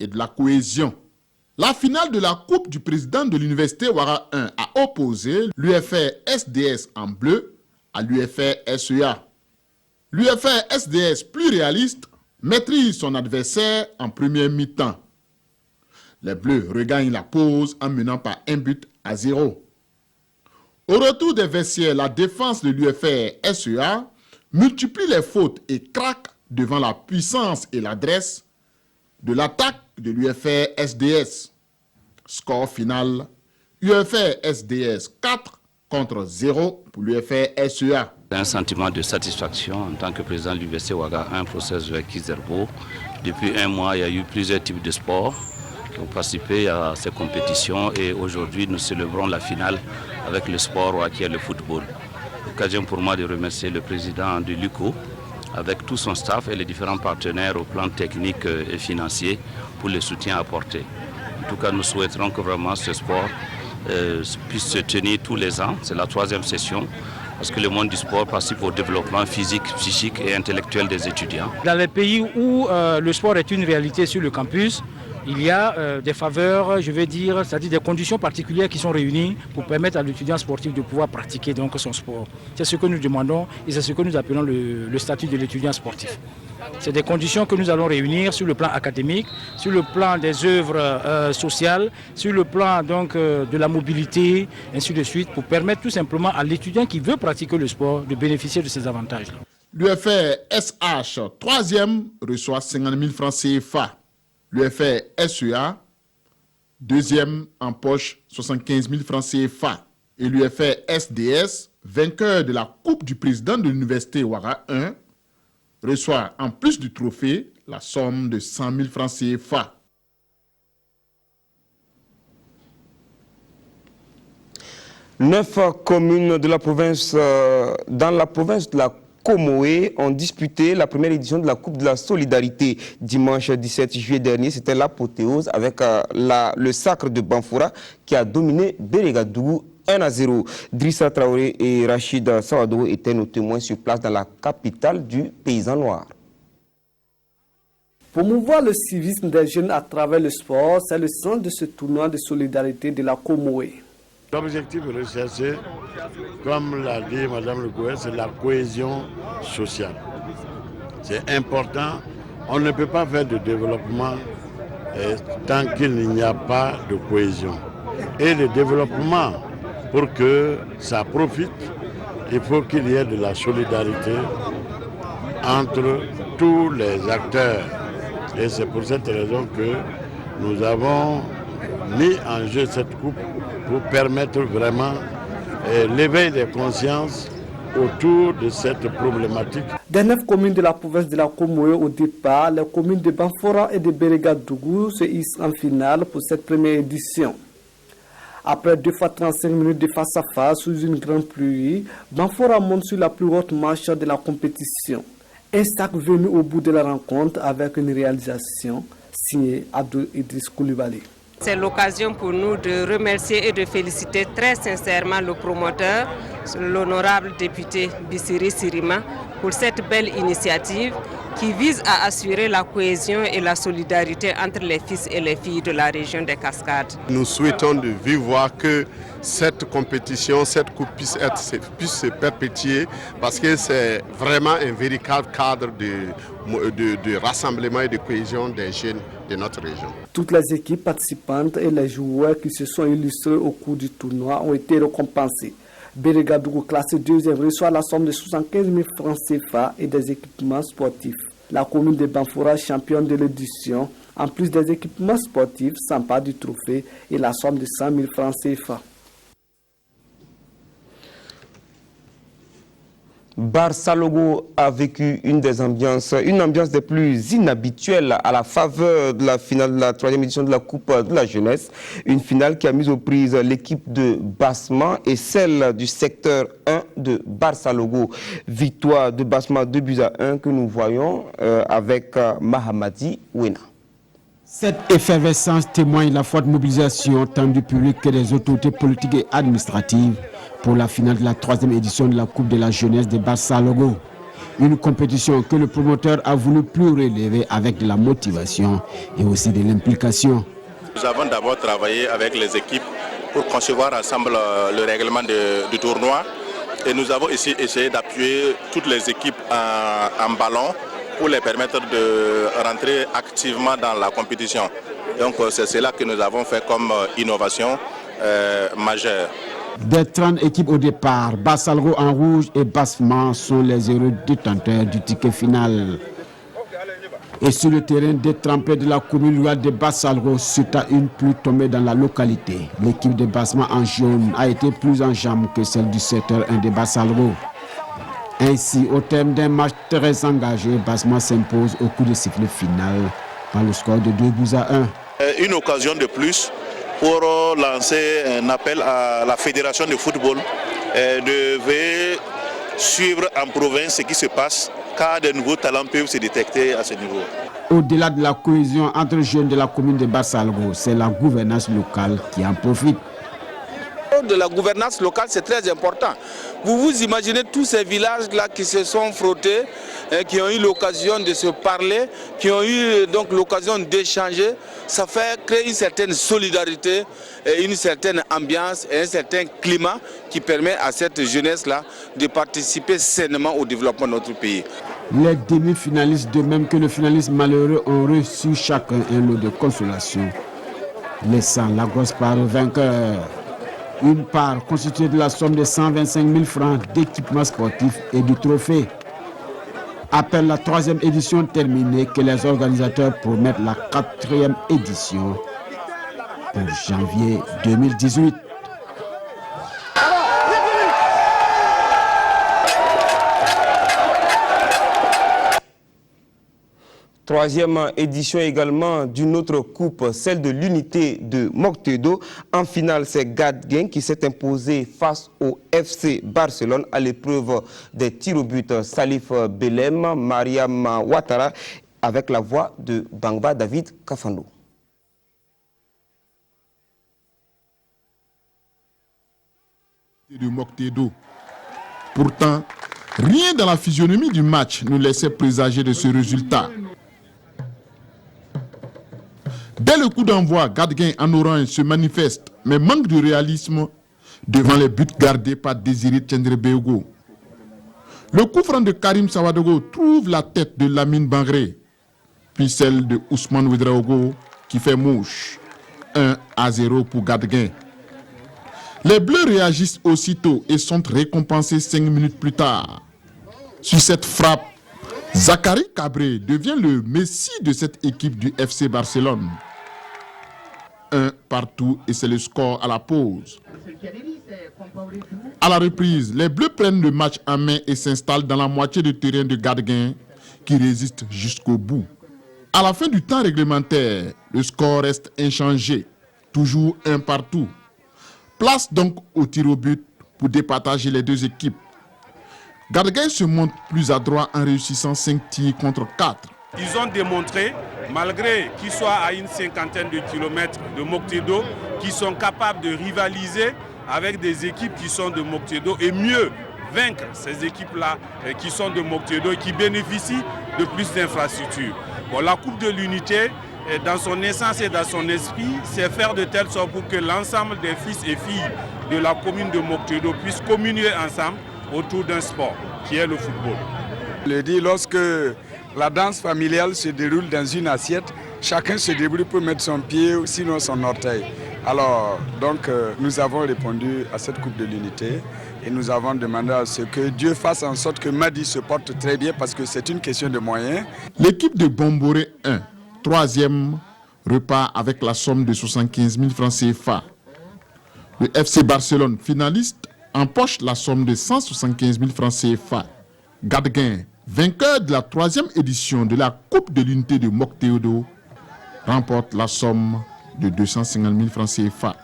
et de la cohésion. La finale de la Coupe du Président de l'Université Ouaga 1 a opposé l'UFR SDS en bleu à l'UFR SEA. L'UFR SDS, plus réaliste, maîtrise son adversaire en première mi-temps. Les Bleus regagnent la pause en menant par 1-0. Au retour des vestiaires, la défense de l'UFR SEA multiplie les fautes et craque devant la puissance et l'adresse de l'attaque de l'UFR SDS. Score final, UFR SDS 4 contre 0 pour l'UFR SEA. Un sentiment de satisfaction en tant que président de l'Université Ouaga, un processus avec Kizerbo. Depuis 1 mois, il y a eu plusieurs types de sports qui ont participé à ces compétitions et aujourd'hui, nous célébrons la finale avec le sport qui est le football. L'occasion pour moi de remercier le président de l'UCO avec tout son staff et les différents partenaires au plan technique et financier pour le soutien apporté. En tout cas, nous souhaiterons que vraiment ce sport puisse se tenir tous les ans. C'est la 3e session. parce que le monde du sport participe au développement physique, psychique et intellectuel des étudiants. Dans les pays où le sport est une réalité sur le campus, il y a des faveurs, je vais dire, c'est-à-dire des conditions particulières qui sont réunies pour permettre à l'étudiant sportif de pouvoir pratiquer donc son sport. C'est ce que nous demandons et c'est ce que nous appelons le statut de l'étudiant sportif. C'est des conditions que nous allons réunir sur le plan académique, sur le plan des œuvres sociales, sur le plan donc, de la mobilité, ainsi de suite, pour permettre tout simplement à l'étudiant qui veut pratiquer le sport de bénéficier de ces avantages. L'UFR SH, 3e, reçoit 50 000 francs CFA. L'UFR SEA, 2e, empoche 75 000 francs CFA. Et l'UFR SDS, vainqueur de la Coupe du président de l'Université Ouaga 1, reçoit en plus du trophée la somme de 100 000 francs CFA. Neuf communes de la province, dans la province de la Comoé ont disputé la première édition de la Coupe de la Solidarité. Dimanche 17 juillet dernier, c'était l'apothéose avec le sacre de Banfoura qui a dominé Bérégadougou 1-0. Drissa Traoré et Rachid Sawadou étaient nos témoins sur place dans la capitale du paysan noir. Promouvoir le civisme des jeunes à travers le sport, c'est le sens de ce tournoi de solidarité de la Comoé. L'objectif recherché, comme l'a dit Mme Le Gouet, c'est la cohésion sociale. C'est important. On ne peut pas faire de développement tant qu'il n'y a pas de cohésion. Et le développement, pour que ça profite, il faut qu'il y ait de la solidarité entre tous les acteurs. Et c'est pour cette raison que nous avons mis en jeu cette coupe pour permettre vraiment l'éveil des consciences autour de cette problématique. Des 9 communes de la province de la Comoé au départ, les communes de Banfora et de Bérégadougou se hissent en finale pour cette première édition. Après 2 fois 35 minutes de face à face sous une grande pluie, Banfora monte sur la plus haute marche de la compétition. Un sac venu au bout de la rencontre avec une réalisation signée Abdou Idriss Koulibaly. C'est l'occasion pour nous de remercier et de féliciter très sincèrement le promoteur, l'honorable député Bissiri Sirima, pour cette belle initiative qui vise à assurer la cohésion et la solidarité entre les fils et les filles de la région des Cascades. Nous souhaitons de vivre voir que cette compétition, cette coupe puisse se perpétuer parce que c'est vraiment un véritable cadre de rassemblement et de cohésion des jeunes de notre région. Toutes les équipes participantes et les joueurs qui se sont illustrés au cours du tournoi ont été récompensés. Bérégadougou, classé 2e, reçoit la somme de 75 000 francs CFA et des équipements sportifs. La commune de Banfoura, championne de l'édition, en plus des équipements sportifs, s'empare du trophée et la somme de 100 000 francs CFA. Barça-Logo a vécu une ambiance des plus inhabituelles à la faveur de la finale de la 3e édition de la Coupe de la Jeunesse. Une finale qui a mis aux prises l'équipe de Basma et celle du secteur 1 de Barça-Logo. Victoire de Basma 2-1 que nous voyons avec Mahamadi Wena. Cette effervescence témoigne de la forte mobilisation tant du public que des autorités politiques et administratives pour la finale de la 3e édition de la Coupe de la Jeunesse de Barça-Logo. Une compétition que le promoteur a voulu plus relever avec de la motivation et aussi de l'implication. Nous avons d'abord travaillé avec les équipes pour concevoir ensemble le règlement du tournoi et nous avons essayé d'appuyer toutes les équipes en ballon pour les permettre de rentrer activement dans la compétition. Donc c'est cela que nous avons fait comme innovation majeure. Des 30 équipes au départ, Barça-Logo en rouge et Basma sont les heureux détenteurs du ticket final. Et sur le terrain détrempé de la commune rurale de Barça-Logo, suite à une pluie tombée dans la localité, l'équipe de Basma en jaune a été plus en jambes que celle du secteur 1 de Barça-Logo. Ainsi, au terme d'un match très engagé, Basma s'impose au coup de sifflet final par le score de 2-1. Une occasion de plus pour lancer un appel à la fédération de football de veiller suivre en province ce qui se passe, car de nouveaux talents peuvent se détecter à ce niveau. Au-delà de la cohésion entre jeunes de la commune de Barça-Logo, c'est la gouvernance locale qui en profite. De la gouvernance locale, c'est très important. Vous vous imaginez tous ces villages-là qui se sont frottés, qui ont eu l'occasion de se parler, qui ont eu donc l'occasion d'échanger. Ça fait créer une certaine solidarité, une certaine ambiance et un certain climat qui permet à cette jeunesse-là de participer sainement au développement de notre pays. Les demi-finalistes, de même que le finaliste malheureux, ont reçu chacun un lot de consolation, laissant la grosse part au vainqueur. Une part constituée de la somme de 125 000 francs d'équipements sportifs et du trophée. Après la 3e édition terminée, que les organisateurs promettent la 4e édition pour janvier 2018. Troisième édition également d'une autre coupe, celle de l'unité de Moctedo. En finale, c'est Gadguin qui s'est imposé face au FC Barcelone à l'épreuve des tirs au but. Salif Belem, Mariam Ouattara, avec la voix de Bangba David Kafando. De Moctedo. Pourtant, rien dans la physionomie du match ne laissait présager de ce résultat. Dès le coup d'envoi, Gadguin en orange se manifeste, mais manque de réalisme devant les buts gardés par Désiré Tchendrebego. Le coup franc de Karim Sawadogo trouve la tête de Lamine Bangré, puis celle de Ousmane Ouedraogo qui fait mouche. 1-0 pour Gadguin. Les Bleus réagissent aussitôt et sont récompensés 5 minutes plus tard. Sur cette frappe, Zachary Cabré devient le messie de cette équipe du FC Barcelone. 1 partout et c'est le score à la pause. À la reprise, les Bleus prennent le match en main et s'installent dans la moitié de terrain de Gadguin qui résiste jusqu'au bout. À la fin du temps réglementaire, le score reste inchangé, toujours 1 partout. Place donc au tir au but pour départager les deux équipes. Gadguin se montre plus adroit en réussissant 5 tirs contre 4. Ils ont démontré, malgré qu'ils soient à une 50aine de kilomètres de Moctedo, qu'ils sont capables de rivaliser avec des équipes qui sont de Moctedo et mieux vaincre ces équipes-là qui sont de Moctedo et qui bénéficient de plus d'infrastructures. Bon, la Coupe de l'Unité, dans son essence et dans son esprit, c'est faire de telle sorte pour que l'ensemble des fils et filles de la commune de Moctedo puissent communier ensemble autour d'un sport qui est le football. Je le dis, lorsque la danse familiale se déroule dans une assiette, chacun se débrouille pour mettre son pied, sinon son orteil. Alors, donc, nous avons répondu à cette Coupe de l'Unité et nous avons demandé à ce que Dieu fasse en sorte que Madi se porte très bien parce que c'est une question de moyens. L'équipe de Bomboré 1, 3e, repart avec la somme de 75 000 francs CFA. Le FC Barcelone, finaliste, empoche la somme de 175 000 francs CFA. Gadguin, vainqueur de la 3e édition de la Coupe de l'Unité de Moctedo, remporte la somme de 250 000 francs CFA.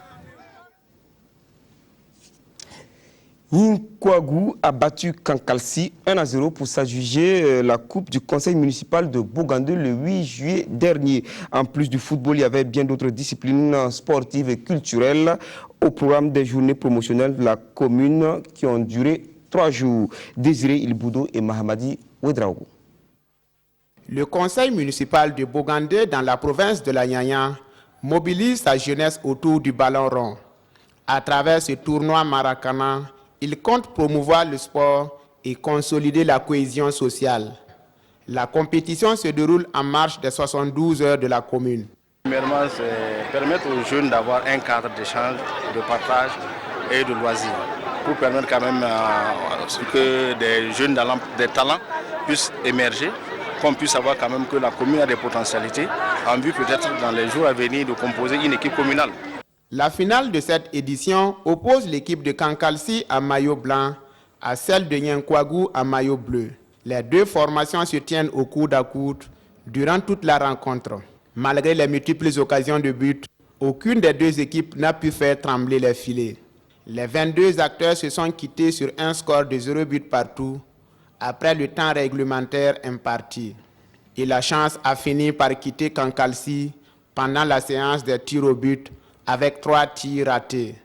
Yinkwagu a battu Kankalsi 1-0 pour s'adjuger la coupe du conseil municipal de Bougainville le 8 juillet dernier. En plus du football, il y avait bien d'autres disciplines sportives et culturelles au programme des journées promotionnelles de la commune qui ont duré 3 jours. Désiré Ilboudo et Mahamadi Ouedraogo. Le conseil municipal de Bougainville dans la province de la Nyanya mobilise sa jeunesse autour du ballon rond. À travers ce tournoi Maracana, il compte promouvoir le sport et consolider la cohésion sociale. La compétition se déroule en marge des 72 heures de la commune. Premièrement, c'est permettre aux jeunes d'avoir un cadre d'échange, de partage et de loisirs, pour permettre quand même que des jeunes des talents puissent émerger, qu'on puisse savoir quand même que la commune a des potentialités, en vue peut-être dans les jours à venir de composer une équipe communale. La finale de cette édition oppose l'équipe de Kankalsi à maillot blanc à celle de Yinkwagu à maillot bleu. Les deux formations se tiennent au coude à coude durant toute la rencontre. Malgré les multiples occasions de but, aucune des deux équipes n'a pu faire trembler les filets. Les 22 acteurs se sont quittés sur un score de 0 but partout après le temps réglementaire imparti. Et la chance a fini par quitter Kankalsi pendant la séance des tirs au but avec 3 tirs ratés.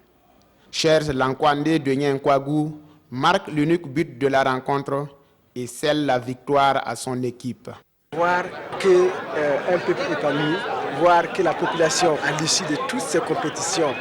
Chers Lankwandé de Yinkwagu, marque l'unique but de la rencontre et scelle la victoire à son équipe. Voir qu'un peuple épanoui, voir que la population, à l'issue de toutes ces compétitions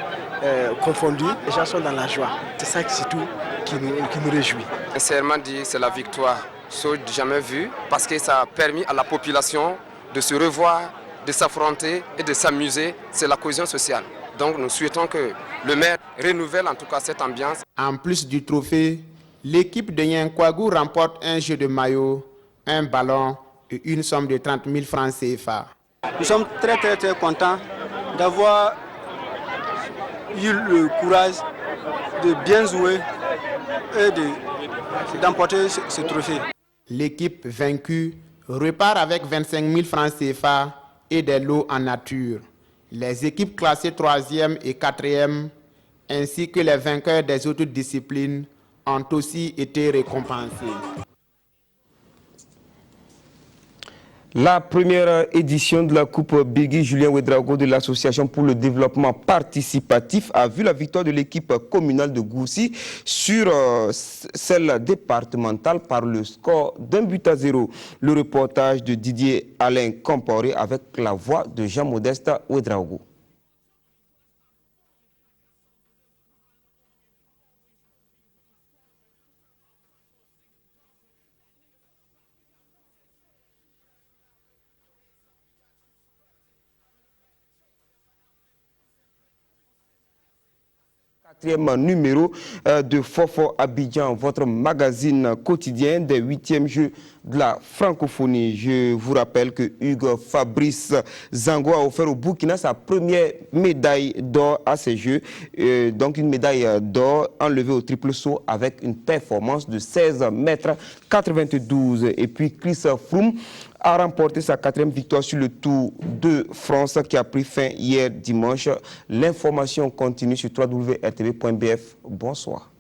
confondues, les gens sont dans la joie. C'est ça surtout qui nous réjouit. Sincèrement dit, c'est la victoire, chose jamais vue, parce que ça a permis à la population de se revoir, de s'affronter et de s'amuser. C'est la cohésion sociale. Donc nous souhaitons que le maire renouvelle en tout cas cette ambiance. En plus du trophée, l'équipe de Nyenkwagu remporte un jeu de maillot, un ballon et une somme de 30 000 francs CFA. Nous sommes très contents d'avoir eu le courage de bien jouer et d'emporter ce trophée. L'équipe vaincue repart avec 25 000 francs CFA et des lots en nature. Les équipes classées 3e et 4e, ainsi que les vainqueurs des autres disciplines, ont aussi été récompensés. La première édition de la Coupe Bigui Julien Ouedraogo de l'Association pour le développement participatif a vu la victoire de l'équipe communale de Goussi sur celle départementale par le score d'1-0. Le reportage de Didier Alain Comporé avec la voix de Jean-Modeste Ouedraogo. Quatrième numéro de Fofo Abidjan, votre magazine quotidien des 8e Jeux de la francophonie. Je vous rappelle que Hugues Fabrice Zango a offert au Burkina sa première médaille d'or à ces Jeux. Donc une médaille d'or enlevée au triple saut avec une performance de 16 mètres 92. Et puis Chris Froome a remporté sa 4e victoire sur le Tour de France qui a pris fin hier dimanche. L'information continue sur www.rtv.bf. Bonsoir.